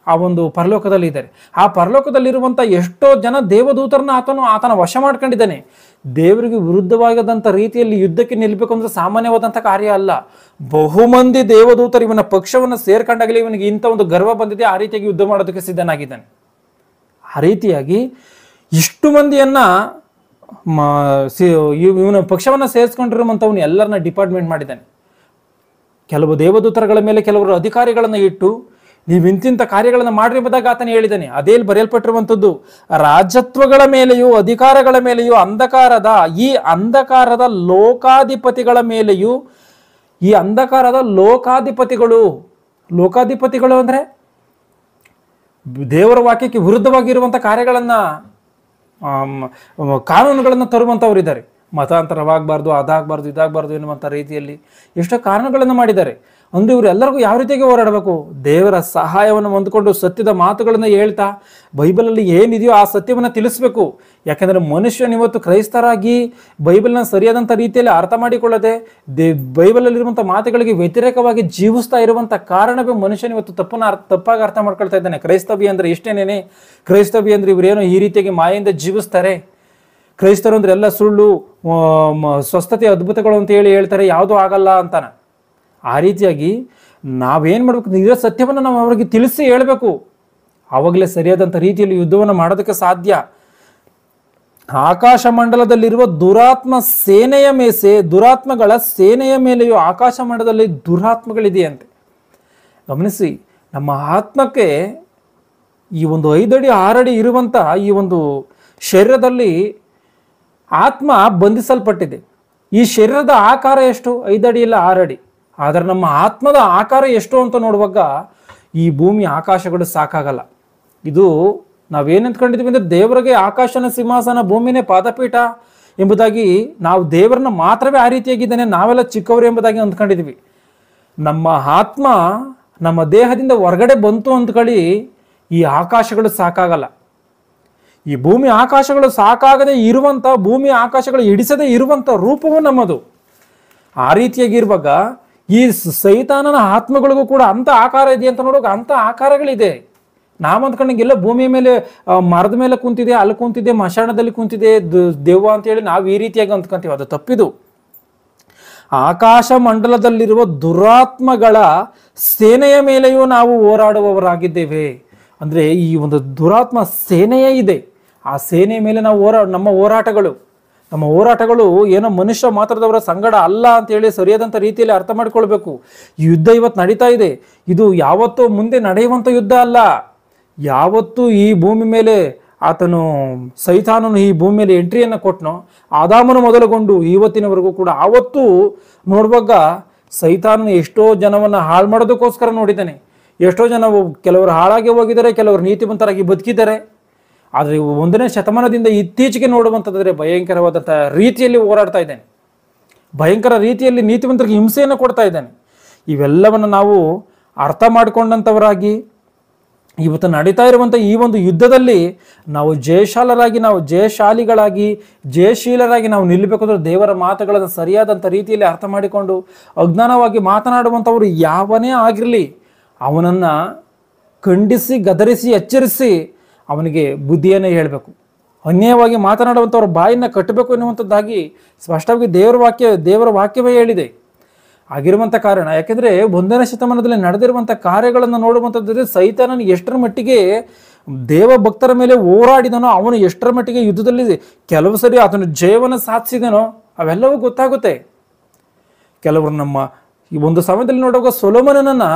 ಆ ಒಂದು ಪರಲೋಕದಲ್ಲಿ ಇದ್ದಾರೆ. ಆ ಪರಲೋಕದಲ್ಲಿರುವಂಥ ಎಷ್ಟೋ ಜನ ದೇವದೂತರನ್ನ ಆತನ ವಶ ಮಾಡ್ಕೊಂಡಿದ್ದಾನೆ. ದೇವರಿಗೆ ವಿರುದ್ಧವಾಗದಂಥ ರೀತಿಯಲ್ಲಿ ಯುದ್ಧಕ್ಕೆ ನಿಲ್ಲಬೇಕು ಅಂದ್ರೆ ಸಾಮಾನ್ಯವಾದಂಥ ಕಾರ್ಯ ಅಲ್ಲ. ಬಹುಮಂದಿ ದೇವದೂತರು ಇವನ ಪಕ್ಷವನ್ನು ಸೇರ್ಕೊಂಡಾಗಲೇ ಇವನಿಗೆ ಇಂಥ ಒಂದು ಗರ್ವ ಬಂದಿದೆ, ಆ ರೀತಿಯಾಗಿ ಯುದ್ಧ ಮಾಡೋದಕ್ಕೆ ಸಿದ್ಧನಾಗಿದ್ದಾನೆ. ಆ ರೀತಿಯಾಗಿ ಇಷ್ಟು ಮಂದಿಯನ್ನ ಇವನ ಪಕ್ಷವನ್ನು ಸೇರಿಸ್ಕೊಂಡಿರುವಂಥವನು ಎಲ್ಲರನ್ನ ಡಿಪಾರ್ಟ್ಮೆಂಟ್ ಮಾಡಿದ್ದಾನೆ. ಕೆಲವು ದೇವದೂತರುಗಳ ಮೇಲೆ ಕೆಲವರು ಅಧಿಕಾರಿಗಳನ್ನು ಇಟ್ಟು ನೀವು ಇಂತಿಂಥ ಕಾರ್ಯಗಳನ್ನು ಮಾಡ್ರಿ ಎಂಬುದಾಗಿ ಆತನ ಹೇಳಿದ್ದಾನೆ. ಅದೇ ಬರೆಯಲ್ಪಟ್ಟಿರುವಂಥದ್ದು. ರಾಜತ್ವಗಳ ಮೇಲೆಯೂ ಅಧಿಕಾರಗಳ ಮೇಲೆಯೂ ಈ ಅಂಧಕಾರದ ಲೋಕಾಧಿಪತಿಗಳ ಮೇಲೆಯೂ. ಈ ಅಂಧಕಾರದ ಲೋಕಾಧಿಪತಿಗಳು ಅಂದ್ರೆ ದೇವರ ವಾಕ್ಯಕ್ಕೆ ವಿರುದ್ಧವಾಗಿರುವಂಥ ಕಾರ್ಯಗಳನ್ನು, ಕಾನೂನುಗಳನ್ನು ತರುವಂಥವ್ರು ಇದ್ದಾರೆ. ಮತಾಂತರವಾಗಬಾರ್ದು, ಅದಾಗಬಾರ್ದು, ಇದಾಗಬಾರ್ದು ಎನ್ನುವಂಥ ರೀತಿಯಲ್ಲಿ ಎಷ್ಟೋ ಕಾರಣಗಳನ್ನು ಮಾಡಿದ್ದಾರೆ. ಅಂದ್ರೆ ಇವರೆಲ್ಲರಿಗೂ ಯಾವ ರೀತಿಯಾಗಿ ಹೋರಾಡಬೇಕು? ದೇವರ ಸಹಾಯವನ್ನು ಹೊಂದಿಕೊಂಡು ಸತ್ಯದ ಮಾತುಗಳನ್ನು ಹೇಳ್ತಾ ಬೈಬಲಲ್ಲಿ ಏನಿದೆಯೋ ಆ ಸತ್ಯವನ್ನು ತಿಳಿಸ್ಬೇಕು. ಯಾಕೆಂದರೆ ಮನುಷ್ಯನ ಇವತ್ತು ಕ್ರೈಸ್ತರಾಗಿ ಬೈಬಲ್ನ ಸರಿಯಾದಂಥ ರೀತಿಯಲ್ಲಿ ಅರ್ಥ ಮಾಡಿಕೊಳ್ಳದೆ ಬೈಬಲಲ್ಲಿರುವಂಥ ಮಾತುಗಳಿಗೆ ವ್ಯತಿರೇಕವಾಗಿ ಜೀವಿಸ್ತಾ ಇರುವಂಥ ಕಾರಣವೇ ಮನುಷ್ಯನ ಇವತ್ತು ತಪ್ಪಾಗಿ ಅರ್ಥ ಮಾಡ್ಕೊಳ್ತಾ ಇದ್ದಾನೆ. ಕ್ರೈಸ್ತವ್ಯ ಅಂದರೆ ಇಷ್ಟೇನೇನೆ? ಕ್ರೈಸ್ತವ್ಯ ಅಂದರೆ ಇವರೇನೋ ಈ ರೀತಿಯಾಗಿ ಮಾಯಿಂದ ಜೀವಿಸ್ತಾರೆ, ಕ್ರೈಸ್ತರು ಅಂದ್ರೆ ಎಲ್ಲ ಸುಳ್ಳು, ಸ್ವಸ್ಥತೆ ಅದ್ಭುತಗಳು ಅಂತ ಹೇಳ್ತಾರೆ, ಯಾವುದೂ ಆಗಲ್ಲ ಅಂತಾನೆ. ಆ ರೀತಿಯಾಗಿ ನಾವೇನು ಮಾಡಬೇಕು? ಇರೋ ಸತ್ಯವನ್ನು ನಾವು ಅವರಿಗೆ ತಿಳಿಸಿ ಹೇಳಬೇಕು. ಆವಾಗಲೇ ಸರಿಯಾದಂಥ ರೀತಿಯಲ್ಲಿ ಯುದ್ಧವನ್ನು ಮಾಡೋದಕ್ಕೆ ಸಾಧ್ಯ. ಆಕಾಶ ಮಂಡಲದಲ್ಲಿರುವ ದುರಾತ್ಮಗಳ ಸೇನೆಯ ಮೇಲೆಯೂ ಆಕಾಶ ಮಂಡಲದಲ್ಲಿ ದುರಾತ್ಮಗಳಿದೆಯಂತೆ. ಗಮನಿಸಿ, ನಮ್ಮ ಆತ್ಮಕ್ಕೆ ಈ ಒಂದು 5 ಅಡಿ 6 ಅಡಿ ಇರುವಂಥ ಈ ಒಂದು ಶರೀರದಲ್ಲಿ ಆತ್ಮ ಬಂಧಿಸಲ್ಪಟ್ಟಿದೆ. ಈ ಶರೀರದ ಆಕಾರ ಎಷ್ಟು? 5 ಅಡಿ ಇಲ್ಲ 6 ಅಡಿ. ಆದರೆ ನಮ್ಮ ಆತ್ಮದ ಆಕಾರ ಎಷ್ಟು ಅಂತ ನೋಡುವಾಗ ಈ ಭೂಮಿ ಆಕಾಶಗಳು ಸಾಕಾಗಲ್ಲ. ಇದು ನಾವೇನು ಅಂದ್ಕೊಂಡಿದ್ದೀವಿ ಅಂದರೆ ದೇವರಿಗೆ ಆಕಾಶನ ಸಿಂಹಾಸನ, ಭೂಮಿನೇ ಪಾದಪೀಠ ಎಂಬುದಾಗಿ ನಾವು ದೇವರನ್ನ ಮಾತ್ರವೇ ಆ ರೀತಿಯಾಗಿದ್ದಾನೆ, ನಾವೆಲ್ಲ ಚಿಕ್ಕವರು ಎಂಬುದಾಗಿ ಅಂದ್ಕೊಂಡಿದ್ದೀವಿ. ನಮ್ಮ ಆತ್ಮ ನಮ್ಮ ದೇಹದಿಂದ ಹೊರಗಡೆ ಬಂತು ಅಂದ್ಕೊಳ್ಳಿ, ಈ ಆಕಾಶಗಳು ಸಾಕಾಗಲ್ಲ. ಈ ಭೂಮಿ ಆಕಾಶಗಳು ಸಾಕಾಗದೆ ಇರುವಂಥ, ಭೂಮಿ ಆಕಾಶಗಳು ಹಿಡಿಸದೇ ಇರುವಂಥ ರೂಪವೂ ನಮ್ಮದು. ಆ ರೀತಿಯಾಗಿರುವಾಗ ಈ ಸೈತಾನನ ಆತ್ಮಗಳಿಗೂ ಕೂಡ ಅಂಥ ಆಕಾರ ಇದೆ ಅಂತ ನೋಡುವಾಗ ಅಂಥ ಆಕಾರಗಳಿದೆ. ನಾವು ಅಂದ್ಕೊಂಡಂಗೆಲ್ಲ ಭೂಮಿಯ ಮೇಲೆ ಮರದ ಮೇಲೆ ಕುಂತಿದೆ, ಅಲ್ಲಿ ಕುಂತಿದೆ, ಮಶಾಣದಲ್ಲಿ ಕುಂತಿದೆ ದೆವ್ವ ಅಂತೇಳಿ ನಾವು ಈ ರೀತಿಯಾಗಿ ಅಂದ್ಕೊಂತೀವಿ. ಅದು ತಪ್ಪಿದು. ಆಕಾಶ ಮಂಡಲದಲ್ಲಿರುವ ದುರಾತ್ಮಗಳ ಸೇನೆಯ ಮೇಲೆಯೂ ನಾವು ಹೋರಾಡುವವರಾಗಿದ್ದೇವೆ. ಅಂದರೆ ಈ ಒಂದು ದುರಾತ್ಮ ಸೇನೆಯೇ ಇದೆ. ಆ ಸೇನೆಯ ಮೇಲೆ ನಾವು ನಮ್ಮ ಹೋರಾಟಗಳು ಏನೋ ಮನುಷ್ಯ ಮಾತ್ರದವರ ಸಂಗಡ ಅಲ್ಲ ಅಂತೇಳಿ ಸರಿಯಾದಂಥ ರೀತಿಯಲ್ಲಿ ಅರ್ಥ ಮಾಡ್ಕೊಳ್ಬೇಕು. ಈ ಯುದ್ಧ ಇವತ್ತು ನಡೀತಾ ಇದೆ. ಇದು ಯಾವತ್ತೂ ಮುಂದೆ ನಡೆಯುವಂಥ ಯುದ್ಧ ಅಲ್ಲ. ಯಾವತ್ತೂ ಈ ಭೂಮಿ ಮೇಲೆ ಸೈತಾನನು ಈ ಭೂಮಿ ಮೇಲೆ ಎಂಟ್ರಿಯನ್ನು ಕೊಟ್ಟನೋ, ಆದಾಮನು ಮೊದಲುಗೊಂಡು ಇವತ್ತಿನವರೆಗೂ ಕೂಡ ಆವತ್ತೂ ನೋಡುವಾಗ ಸೈತಾನನು ಎಷ್ಟೋ ಜನವನ್ನು ಹಾಳು ಮಾಡೋದಕ್ಕೋಸ್ಕರ ನೋಡಿದ್ದಾನೆ. ಎಷ್ಟೋ ಜನ ಕೆಲವರು ಹಾಳಾಗಿ ಹೋಗಿದ್ದಾರೆ, ಕೆಲವರು ನೀತಿವಂತರಾಗಿ ಬದುಕಿದ್ದಾರೆ. ಆದರೆ 1ನೇ ಶತಮಾನದಿಂದ ಇತ್ತೀಚೆಗೆ ನೋಡುವಂಥದ್ದಾದರೆ ಭಯಂಕರವಾದಂಥ ರೀತಿಯಲ್ಲಿ ಹೋರಾಡ್ತಾ ಇದ್ದಾನೆ. ಭಯಂಕರ ರೀತಿಯಲ್ಲಿ ನೀತಿವಂತರಿಗೆ ಹಿಂಸೆಯನ್ನು ಕೊಡ್ತಾ ಇದ್ದಾನೆ. ಇವೆಲ್ಲವನ್ನು ನಾವು ಅರ್ಥ ಮಾಡಿಕೊಂಡಂಥವರಾಗಿ ಇವತ್ತು ನಡೀತಾ ಇರುವಂಥ ಈ ಒಂದು ಯುದ್ಧದಲ್ಲಿ ನಾವು ಜಯಶಾಲಿಗಳಾಗಿ ಜಯಶೀಲರಾಗಿ ನಾವು ನಿಲ್ಲಬೇಕಾದ್ರೆ ದೇವರ ಮಾತುಗಳನ್ನು ಸರಿಯಾದಂಥ ರೀತಿಯಲ್ಲಿ ಅರ್ಥ ಮಾಡಿಕೊಂಡು ಅಜ್ಞಾನವಾಗಿ ಮಾತನಾಡುವಂಥವರು ಯಾವನೇ ಆಗಿರಲಿ ಅವನನ್ನು ಖಂಡಿಸಿ, ಗದರಿಸಿ, ಎಚ್ಚರಿಸಿ ಅವನಿಗೆ ಬುದ್ಧಿಯನ್ನೇ ಹೇಳಬೇಕು. ಅನ್ಯಾಯವಾಗಿ ಮಾತನಾಡುವಂಥವ್ರ ಬಾಯನ್ನು ಕಟ್ಟಬೇಕು ಎನ್ನುವಂಥದ್ದಾಗಿ ಸ್ಪಷ್ಟವಾಗಿ ದೇವರ ವಾಕ್ಯವೇ ಹೇಳಿದೆ. ಆಗಿರುವಂಥ ಕಾರಣ ಯಾಕೆಂದರೆ 1ನೇ ಶತಮಾನದಲ್ಲಿ ನಡೆದಿರುವಂಥ ಕಾರ್ಯಗಳನ್ನು ನೋಡುವಂಥದ್ದರೆ ಸೈತಾನನು ಎಷ್ಟರ ಮಟ್ಟಿಗೆ ದೇವ ಭಕ್ತರ ಮೇಲೆ ಹೋರಾಡಿದನೋ, ಅವನು ಎಷ್ಟರ ಮಟ್ಟಿಗೆ ಯುದ್ಧದಲ್ಲಿ ಕೆಲವು ಸರಿ ಆತನು ಜಯವನ್ನು ಸಾಧಿಸಿದನೋ ಅವೆಲ್ಲವೂ ಗೊತ್ತಾಗುತ್ತೆ. ಕೆಲವರು ನಮ್ಮ ಈ ಒಂದು ಸಮಯದಲ್ಲಿ ನೋಡುವಾಗ ಸೊಲೊಮೋನನನ್ನು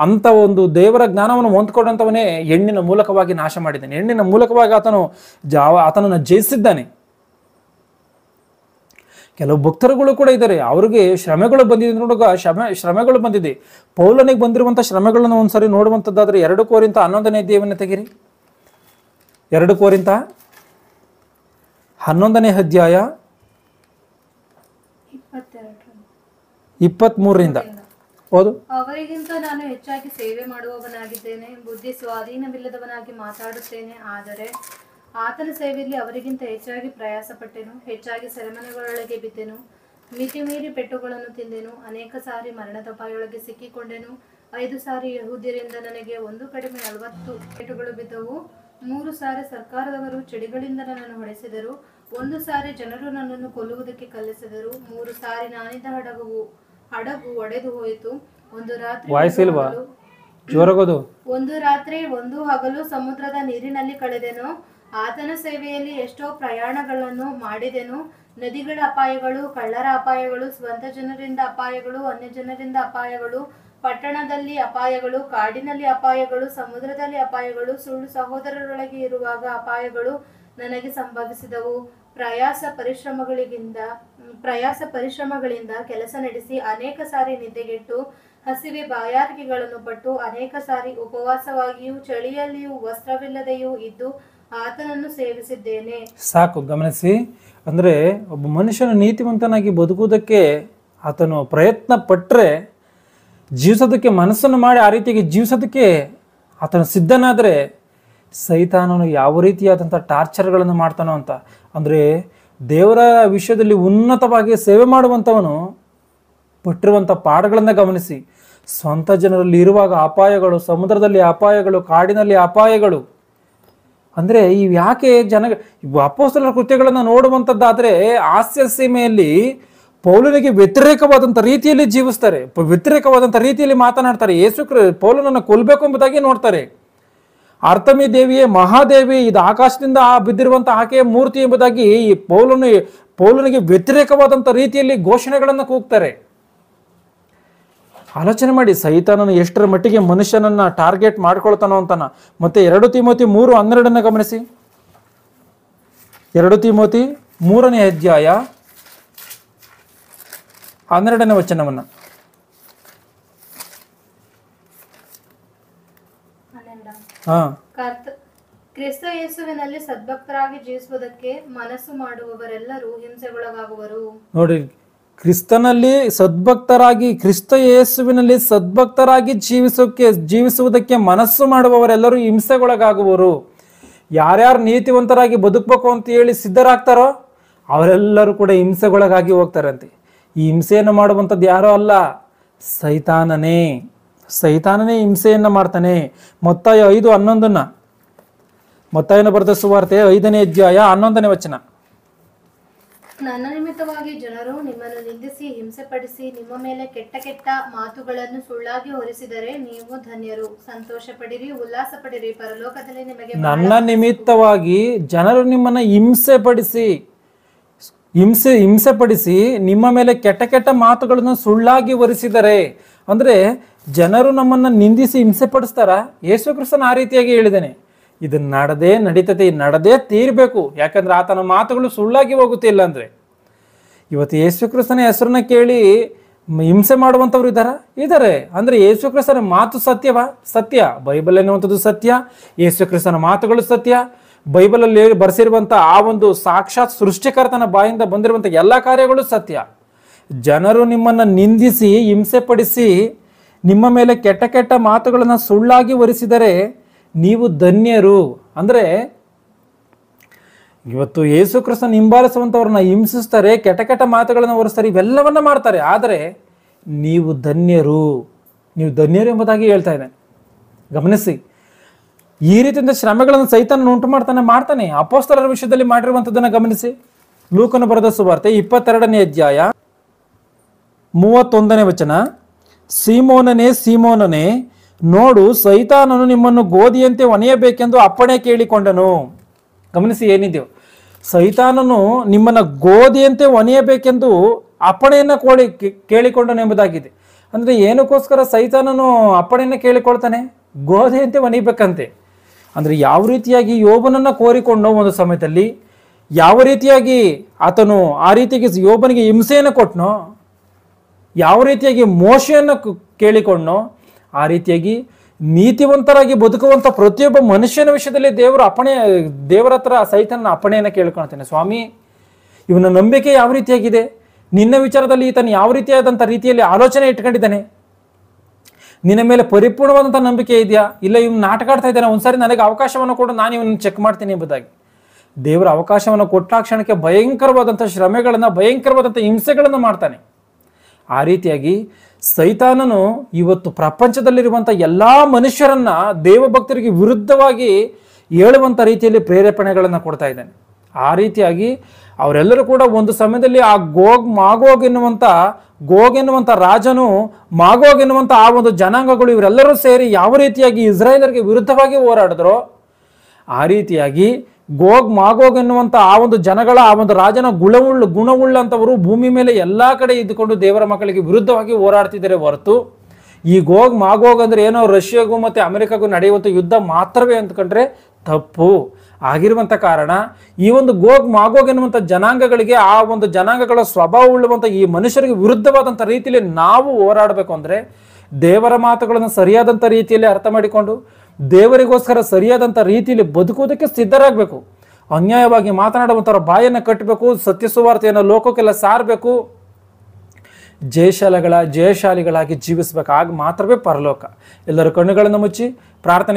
ಅಂಥ ಒಂದು ದೇವರ ಜ್ಞಾನವನ್ನು ಹೊಂದ್ಕೊಂಡಂಥವನೇ ಹೆಣ್ಣಿನ ಮೂಲಕವಾಗಿ ನಾಶ ಮಾಡಿದ್ದಾನೆ. ಹೆಣ್ಣಿನ ಮೂಲಕವಾಗಿ ಆತನನ್ನು ಜಯಿಸಿದ್ದಾನೆ. ಕೆಲವು ಭಕ್ತರುಗಳು ಕೂಡ ಇದ್ದಾರೆ, ಅವ್ರಿಗೆ ಶ್ರಮೆಗಳು ಬಂದಿದೆ. ನೋಡುವಾಗ ಶ್ರಮೆಗಳು ಬಂದಿದೆ. ಪೌಲನಿಗೆ ಬಂದಿರುವಂಥ ಶ್ರಮೆಗಳನ್ನು ಒಂದ್ಸರಿ ನೋಡುವಂಥದ್ದಾದರೆ 2 ಕೊರಿಂಥ 11ನೇ ಅಧ್ಯಾಯವನ್ನು ತೆಗಿರಿ. 2 ಕೊರಿಂಥ 11ನೇ ಅಧ್ಯಾಯ 23ರಿಂದ ಹೌದು. ಅವರಿಗಿಂತ ನಾನು ಹೆಚ್ಚಾಗಿ ಸೇವೆ ಮಾಡುವವನಾಗಿದ್ದೇನೆ, ಬುದ್ಧಿ ಸ್ವಾಧೀನವಿಲ್ಲದವನಾಗಿ ಮಾತಾಡುತ್ತೇನೆ. ಆದರೆ ಆತನ ಸೇವೆಯಲ್ಲಿ ಅವರಿಗಿಂತ ಹೆಚ್ಚಾಗಿ ಪ್ರಯಾಸ ಪಟ್ಟೆನು, ಹೆಚ್ಚಾಗಿ ಸೆರೆಮನೆಗಳೊಳಗೆ ಬಿದ್ದೆನು, ಮಿತಿ ಮೀರಿ ಪೆಟ್ಟುಗಳನ್ನು ತಿಂದೆನು, ಅನೇಕ ಸಾರಿ ಮರಣದಪಾಯೊಳಗೆ ಸಿಕ್ಕಿಕೊಂಡೆನು. 5 ಸಾರಿ ಯಹೂದ್ಯರಿಂದ ನನಗೆ ಒಂದು ಕಡಿಮೆ 40 ಪೆಟ್ಟುಗಳು ಬಿದ್ದವು. 3 ಸಾರಿ ಸರ್ಕಾರದವರು ಚಡಿಗಳಿಂದ ನನ್ನನ್ನು ಹೊಡೆಸಿದರು. 1 ಸಾರಿ ಜನರು ನನ್ನನ್ನು ಕೊಲ್ಲುವುದಕ್ಕೆ ಕಲ್ಲೆಸೆದರು. 3 ಸಾರಿ ನಾನಿದ್ದ ಹಡಗು ಒಡೆದು ಹೋಯಿತು. ಒಂದು ರಾತ್ರಿ ಒಂದು ಹಗಲು ಸಮುದ್ರದ ನೀರಿನಲ್ಲಿ ಕಳೆದೆನು. ಆತನ ಸೇವೆಯಲ್ಲಿ ಎಷ್ಟೋ ಪ್ರಯಾಣಗಳನ್ನು ಮಾಡಿದೆನು. ನದಿಗಳ ಅಪಾಯಗಳು, ಕಳ್ಳರ ಅಪಾಯಗಳು, ಸ್ವಂತ ಜನರಿಂದ ಅಪಾಯಗಳು, ಅನ್ಯ ಜನರಿಂದ ಅಪಾಯಗಳು, ಪಟ್ಟಣದಲ್ಲಿ ಅಪಾಯಗಳು, ಕಾಡಿನಲ್ಲಿ ಅಪಾಯಗಳು, ಸಮುದ್ರದಲ್ಲಿ ಅಪಾಯಗಳು, ಸುಳ್ಳು ಸಹೋದರರೊಳಗೆ ಇರುವಾಗ ಅಪಾಯಗಳು ನನಗೆ ಸಂಭವಿಸಿದವು. ಪ್ರಯಾಸ ಪರಿಶ್ರಮಗಳಿಂದ ಕೆಲಸ ನಡೆಸಿ ಅನೇಕ ಸಾರಿ ನಿದ್ದೆಗೆಟ್ಟು, ಹಸಿವೆ ಬಾಯಾರಿಕೆಗಳನ್ನು ಪಟ್ಟು, ಅನೇಕ ಸಾರಿ ಉಪವಾಸವಾಗಿಯೂ ಚಳಿಯಲ್ಲಿಯೂ ವಸ್ತ್ರವಿಲ್ಲದೆಯೂ ಇದ್ದು ಆತನನ್ನು ಸೇವಿಸಿದ್ದೇನೆ. ಸಾಕು, ಗಮನಿಸಿ. ಅಂದರೆ ಒಬ್ಬ ಮನುಷ್ಯನು ನೀತಿವಂತನಾಗಿ ಬದುಕುವುದಕ್ಕೆ ಆತನು ಪ್ರಯತ್ನ ಪಟ್ಟರೆ, ಜೀವಿಸೋದಕ್ಕೆ ಮನಸ್ಸನ್ನು ಮಾಡಿ ಆ ರೀತಿಯಾಗಿ ಜೀವಿಸೋದಕ್ಕೆ ಆತನು ಸಿದ್ಧನಾದರೆ ಸೈತಾನನು ಯಾವ ರೀತಿಯಾದಂಥ ಟಾರ್ಚರ್ಗಳನ್ನು ಮಾಡ್ತಾನೋ ಅಂತ. ಅಂದರೆ ದೇವರ ವಿಷಯದಲ್ಲಿ ಉನ್ನತವಾಗಿ ಸೇವೆ ಮಾಡುವಂಥವನು ಪಟ್ಟಿರುವಂಥ ಪಾಠಗಳನ್ನು ಗಮನಿಸಿ. ಸ್ವಂತ ಜನರಲ್ಲಿ ಇರುವಾಗ ಅಪಾಯಗಳು, ಸಮುದ್ರದಲ್ಲಿ ಅಪಾಯಗಳು, ಕಾಡಿನಲ್ಲಿ ಅಪಾಯಗಳು. ಅಂದರೆ ಇವು ಯಾಕೆ ಅಪೊಸ್ತಲರ ಕೃತ್ಯಗಳನ್ನು ನೋಡುವಂಥದ್ದಾದರೆ ಹಾಸ್ಯ ಸೀಮೆಯಲ್ಲಿ ಪೌಲನಿಗೆ ವ್ಯತಿರೇಕವಾದಂಥ ರೀತಿಯಲ್ಲಿ ಜೀವಿಸ್ತಾರೆ, ವ್ಯತಿರೇಕವಾದಂಥ ರೀತಿಯಲ್ಲಿ ಮಾತನಾಡ್ತಾರೆ. ಪೌಲನನ್ನು ಕೊಲ್ಲಬೇಕು ಎಂಬುದಾಗಿ ನೋಡ್ತಾರೆ. ಅರ್ತಮಿ ದೇವಿಯೇ ಮಹಾದೇವಿ, ಇದು ಆಕಾಶದಿಂದ ಬಿದ್ದಿರುವಂಥ ಆಕೆಯ ಮೂರ್ತಿ ಎಂಬುದಾಗಿ ಈ ಪೌಲನಿಗೆ ವ್ಯತಿರೇಕವಾದಂಥ ರೀತಿಯಲ್ಲಿ ಘೋಷಣೆಗಳನ್ನು ಕೂಗ್ತಾರೆ. ಆಲೋಚನೆ ಮಾಡಿ, ಸೈತಾನನು ಎಷ್ಟರ ಮಟ್ಟಿಗೆ ಮನುಷ್ಯನನ್ನ ಟಾರ್ಗೆಟ್ ಮಾಡ್ಕೊಳ್ತಾನೋ ಅಂತಾನ. ಮತ್ತೆ 2 ತಿಮೋತಿ 3:12 ಗಮನಿಸಿ. 2 ತಿಮೋತಿ 3ನೇ ಅಧ್ಯಾಯ 12ನೇ ವಚನವನ್ನ. ಕ್ರಿಸ್ತ ಯೇಸುವಿನಲ್ಲಿ ಸದ್ಭಕ್ತರಾಗಿ ಜೀವಿಸುವುದಕ್ಕೆ ಮನಸ್ಸು ಮಾಡುವವರೆಲ್ಲರೂ ಹಿಂಸೆಗೊಳಗಾಗುವರು. ನೋಡಿ, ಕ್ರಿಸ್ತನಲ್ಲಿ ಸದ್ಭಕ್ತರಾಗಿ, ಕ್ರಿಸ್ತ ಯೇಸುವಿನಲ್ಲಿ ಸದ್ಭಕ್ತರಾಗಿ ಜೀವಿಸುವುದಕ್ಕೆ ಮನಸ್ಸು ಮಾಡುವವರೆಲ್ಲರೂ ಹಿಂಸೆಗೊಳಗಾಗುವರು. ಯಾರ್ಯಾರು ನೀತಿವಂತರಾಗಿ ಬದುಕಬೇಕು ಅಂತ ಹೇಳಿ ಸಿದ್ಧರಾಗ್ತಾರೋ ಅವರೆಲ್ಲರೂ ಕೂಡ ಹಿಂಸೆಗೊಳಗಾಗಿ ಹೋಗ್ತಾರಂತೆ. ಈ ಹಿಂಸೆಯನ್ನು ಮಾಡುವಂಥದ್ದು ಯಾರೋ ಅಲ್ಲ, ಸೈತಾನನೇ ಹಿಂಸೆಯನ್ನು ಮಾಡ್ತಾನೆ. ಮತ್ತಾಯ 5:11 ಮತ್ತಾಯನ ಬರೆದ ಸುವಾರ್ತೆ 5ನೇ ಅಧ್ಯಾಯ 11ನೇ ವಚನ. ನನ್ನ ನಿಮಿತ್ತವಾಗಿ ಜನರು ನಿಮ್ಮನ್ನು ನಿಂದಿಸಿ ಹಿಂಸೆಪಡಿಸಿ ನಿಮ್ಮ ಮೇಲೆ ಕೆಟ್ಟ ಕೆಟ್ಟ ಮಾತುಗಳನ್ನು ಸುಳ್ಳಾಗಿ ಹೊರಿಸಿದರೆ ನೀವು ಧನ್ಯರು. ಸಂತೋಷ ಪಡಿರಿ, ಉಲ್ಲಾಸ ಪಡಿರಿ, ಪರಲೋಕದಲ್ಲಿ ನಿಮಗೆ ನನ್ನ ನಿಮಿತ್ತವಾಗಿ ಜನರು ನಿಮ್ಮನ್ನು ಹಿಂಸೆಪಡಿಸಿ ನಿಮ್ಮ ಮೇಲೆ ಕೆಟ್ಟ ಕೆಟ್ಟ ಮಾತುಗಳನ್ನು ಸುಳ್ಳಾಗಿ ಹೊರಿಸಿದರೆ, ಅಂದ್ರೆ ಜನರು ನಮ್ಮನ್ನು ನಿಂದಿಸಿ ಹಿಂಸೆ ಪಡಿಸ್ತಾರ. ಯೇಸು ಕ್ರಿಸ್ತನ ಆ ರೀತಿಯಾಗಿ ಹೇಳಿದ್ದಾನೆ, ಇದು ನಡೆದೇ ತೀರ್ಬೇಕು. ಯಾಕಂದ್ರೆ ಆತನ ಮಾತುಗಳು ಸುಳ್ಳಾಗಿ ಹೋಗುತ್ತೆ. ಇಲ್ಲ ಅಂದ್ರೆ ಇವತ್ತು ಯೇಸು ಕ್ರಿಸ್ತನ ಹೆಸರನ್ನ ಕೇಳಿ ಹಿಂಸೆ ಮಾಡುವಂಥವ್ರು ಇದ್ದಾರೆ. ಅಂದ್ರೆ ಯೇಸು ಕ್ರಿಸ್ತನ ಮಾತು ಸತ್ಯ. ಬೈಬಲ್ ಎನ್ನುವಂಥದ್ದು ಸತ್ಯ, ಯೇಸು ಕ್ರಿಸ್ತನ ಮಾತುಗಳು ಸತ್ಯ. ಬೈಬಲಲ್ಲಿ ಬರೆಸಿರುವಂಥ ಆ ಒಂದು ಸಾಕ್ಷಾತ್ ಸೃಷ್ಟಿಕರ್ತನ ಬಾಯಿಂದ ಬಂದಿರುವಂಥ ಎಲ್ಲ ಕಾರ್ಯಗಳು ಸತ್ಯ. ಜನರು ನಿಮ್ಮನ್ನು ನಿಂದಿಸಿ ಹಿಂಸೆಪಡಿಸಿ ನಿಮ್ಮ ಮೇಲೆ ಕೆಟ್ಟ ಕೆಟ್ಟ ಮಾತುಗಳನ್ನು ಸುಳ್ಳಾಗಿ ಹೊರಿಸಿದರೆ ನೀವು ಧನ್ಯರು. ಅಂದರೆ ಇವತ್ತು ಯೇಸು ಕ್ರಿಸ್ತನ ಹಿಂಬಾಲಿಸುವಂಥವ್ರನ್ನ ಹಿಂಸಿಸ್ತಾರೆ, ಕೆಟ್ಟ ಕೆಟ್ಟ ಮಾತುಗಳನ್ನು ಹೊರಿಸ್ತಾರೆ, ಇವೆಲ್ಲವನ್ನ ಮಾಡ್ತಾರೆ. ಆದರೆ ನೀವು ಧನ್ಯರು ಎಂಬುದಾಗಿ ಹೇಳ್ತಾ ಇದ್ದಾನೆ. ಗಮನಿಸಿ, ಈ ರೀತಿಯಿಂದ ಶ್ರಮೆಗಳನ್ನು ಸೈತಾನ ಉಂಟು ಮಾಡ್ತಾನೆ. ಅಪೊಸ್ತಲರ ವಿಷಯದಲ್ಲಿ ಮಾಡಿರುವಂಥದ್ದನ್ನು ಗಮನಿಸಿ. ಲೂಕನ ಬರೆದ ಸುವಾರ್ತೆ 22ನೇ ಅಧ್ಯಾಯ 31ನೇ ವಚನ. ಸೀಮೋನನೇ, ನೋಡು, ಸೈತಾನನು ನಿಮ್ಮನ್ನು ಗೋಧಿಯಂತೆ ಒನೆಯಬೇಕೆಂದು ಅಪ್ಪಣೆ ಕೇಳಿಕೊಂಡನು. ಗಮನಿಸಿ ಏನಿದೆಯೋ, ಸೈತಾನನು ನಿಮ್ಮನ್ನು ಗೋಧಿಯಂತೆ ಒನೆಯಬೇಕೆಂದು ಅಪ್ಪಣೆಯನ್ನು ಕೇಳಿಕೊಂಡನು ಎಂಬುದಾಗಿದೆ. ಅಂದರೆ ಏನಕ್ಕೋಸ್ಕರ ಸೈತಾನನು ಅಪ್ಪಣೆಯನ್ನು ಕೇಳಿಕೊಳ್ತಾನೆ? ಗೋಧಿಯಂತೆ ಒನಿಬೇಕಂತೆ. ಅಂದರೆ ಯಾವ ರೀತಿಯಾಗಿ ಯೋಬನನ್ನು ಕೋರಿಕೊಂಡು ಒಂದು ಸಮಯದಲ್ಲಿ ಯಾವ ರೀತಿಯಾಗಿ ಆತನು ಆ ರೀತಿಯಾಗಿ ಯೋಬನಿಗೆ ಹಿಂಸೆಯನ್ನು ಕೊಟ್ಟನೋ, ಯಾವ ರೀತಿಯಾಗಿ ಮೋಶೆಯನ್ನು ಕೇಳಿಕೊಂಡನೋ, ಆ ರೀತಿಯಾಗಿ ನೀತಿವಂತರಾಗಿ ಬದುಕುವಂಥ ಪ್ರತಿಯೊಬ್ಬ ಮನುಷ್ಯನ ವಿಷಯದಲ್ಲಿ ದೇವರ ಹತ್ರ ಸೈತಾನನ ಅಪ್ಪಣೆಯನ್ನು ಕೇಳ್ಕೊಳ್ತಾನೆ. ಸ್ವಾಮಿ, ಇವನ ನಂಬಿಕೆ ಯಾವ ರೀತಿಯಾಗಿದೆ, ನಿನ್ನ ವಿಚಾರದಲ್ಲಿ ಈತನು ಯಾವ ರೀತಿಯಾದಂಥ ರೀತಿಯಲ್ಲಿ ಆಲೋಚನೆ ಇಟ್ಕೊಂಡಿದ್ದಾನೆ, ನಿನ್ನ ಮೇಲೆ ಪರಿಪೂರ್ಣವಾದಂಥ ನಂಬಿಕೆ ಇದೆಯಾ, ಇಲ್ಲ ಇವನು ನಾಟಕ ಆಡ್ತಾ ಇದ್ದಾನೆ, ಒಂದ್ಸಾರಿ ನನಗೆ ಅವಕಾಶವನ್ನು ಕೊಡು, ನಾನು ಇವನನ್ನು ಚೆಕ್ ಮಾಡ್ತೀನಿ ಎಂಬುದಾಗಿ ದೇವರ ಅವಕಾಶವನ್ನು ಕೊಟ್ಟ ಕ್ಷಣಕ್ಕೆ ಭಯಂಕರವಾದಂಥ ಶ್ರಮೆಗಳನ್ನು, ಭಯಂಕರವಾದಂಥ ಹಿಂಸೆಗಳನ್ನು ಮಾಡ್ತಾನೆ. ಆ ರೀತಿಯಾಗಿ ಸೈತಾನನು ಇವತ್ತು ಪ್ರಪಂಚದಲ್ಲಿರುವಂಥ ಎಲ್ಲ ಮನುಷ್ಯರನ್ನ ದೇವಭಕ್ತರಿಗೆ ವಿರುದ್ಧವಾಗಿ ಹೇಳುವಂಥ ರೀತಿಯಲ್ಲಿ ಪ್ರೇರೇಪಣೆಗಳನ್ನು ಕೊಡ್ತಾ ಇದ್ದಾನೆ. ಆ ರೀತಿಯಾಗಿ ಅವರೆಲ್ಲರೂ ಕೂಡ ಒಂದು ಸಮಯದಲ್ಲಿ ಆ ಗೋಗ್ ಎನ್ನುವಂಥ ರಾಜನು, ಮಾಗೋಗ್ ಎನ್ನುವಂಥ ಆ ಒಂದು ಜನಾಂಗಗಳು ಇವರೆಲ್ಲರೂ ಸೇರಿ ಯಾವ ರೀತಿಯಾಗಿ ಇಸ್ರಾಯೇಲರಿಗೆ ವಿರುದ್ಧವಾಗಿ ಹೋರಾಡಿದ್ರೋ, ಆ ರೀತಿಯಾಗಿ ಮಾಗೋಗ್ ಎನ್ನುವಂಥ ಆ ಒಂದು ಜನಗಳ, ಆ ಒಂದು ರಾಜನ ಗುಣವುಳ್ಳಂಥವರು ಭೂಮಿ ಮೇಲೆ ಎಲ್ಲ ಕಡೆ ಇದ್ದುಕೊಂಡು ದೇವರ ಮಕ್ಕಳಿಗೆ ವಿರುದ್ಧವಾಗಿ ಹೋರಾಡ್ತಿದ್ದಾರೆ ಹೊರತು, ಈ ಮಾಗೋಗ್ ಅಂದ್ರೆ ಏನೋ ರಷ್ಯಾಗೂ ಮತ್ತು ಅಮೆರಿಕಾಗೂ ನಡೆಯುವಂಥ ಯುದ್ಧ ಮಾತ್ರವೇ ಅಂದ್ಕೊಂಡ್ರೆ ತಪ್ಪು. ಆಗಿರುವಂಥ ಕಾರಣ ಈ ಒಂದು ಮಾಗೋಗ್ ಎನ್ನುವಂಥ ಜನಾಂಗಗಳಿಗೆ, ಆ ಒಂದು ಜನಾಂಗಗಳ ಸ್ವಭಾವ ಉಳ್ಳುವಂಥ ಈ ಮನುಷ್ಯರಿಗೆ ವಿರುದ್ಧವಾದಂಥ ರೀತಿಯಲ್ಲಿ ನಾವು ಹೋರಾಡಬೇಕು ಅಂದರೆ ದೇವರ ಮಾತುಗಳನ್ನು ಸರಿಯಾದಂಥ ರೀತಿಯಲ್ಲಿ ಅರ್ಥ ಮಾಡಿಕೊಂಡು ದೇವರಿಗೋಸ್ಕರ ಸರಿಯಾದಂಥ ರೀತಿಯಲ್ಲಿ ಬದುಕುವುದಕ್ಕೆ ಸಿದ್ಧರಾಗಬೇಕು. ಅನ್ಯಾಯವಾಗಿ ಮಾತನಾಡುವಂಥವ್ರ ಬಾಯನ್ನು ಕಟ್ಟಬೇಕು, ಸತ್ಯ ಸುವಾರ್ತೆಯನ್ನು ಲೋಕಕ್ಕೆಲ್ಲ ಸಾರಬೇಕು, ಜಯಶಾಲಿಗಳಾಗಿ ಜೀವಿಸಬೇಕು. ಆಗ ಮಾತ್ರವೇ ಪರಲೋಕ. ಎಲ್ಲರೂ ಕಣ್ಣುಗಳನ್ನು ಮುಚ್ಚಿ ಪ್ರಾರ್ಥನೆ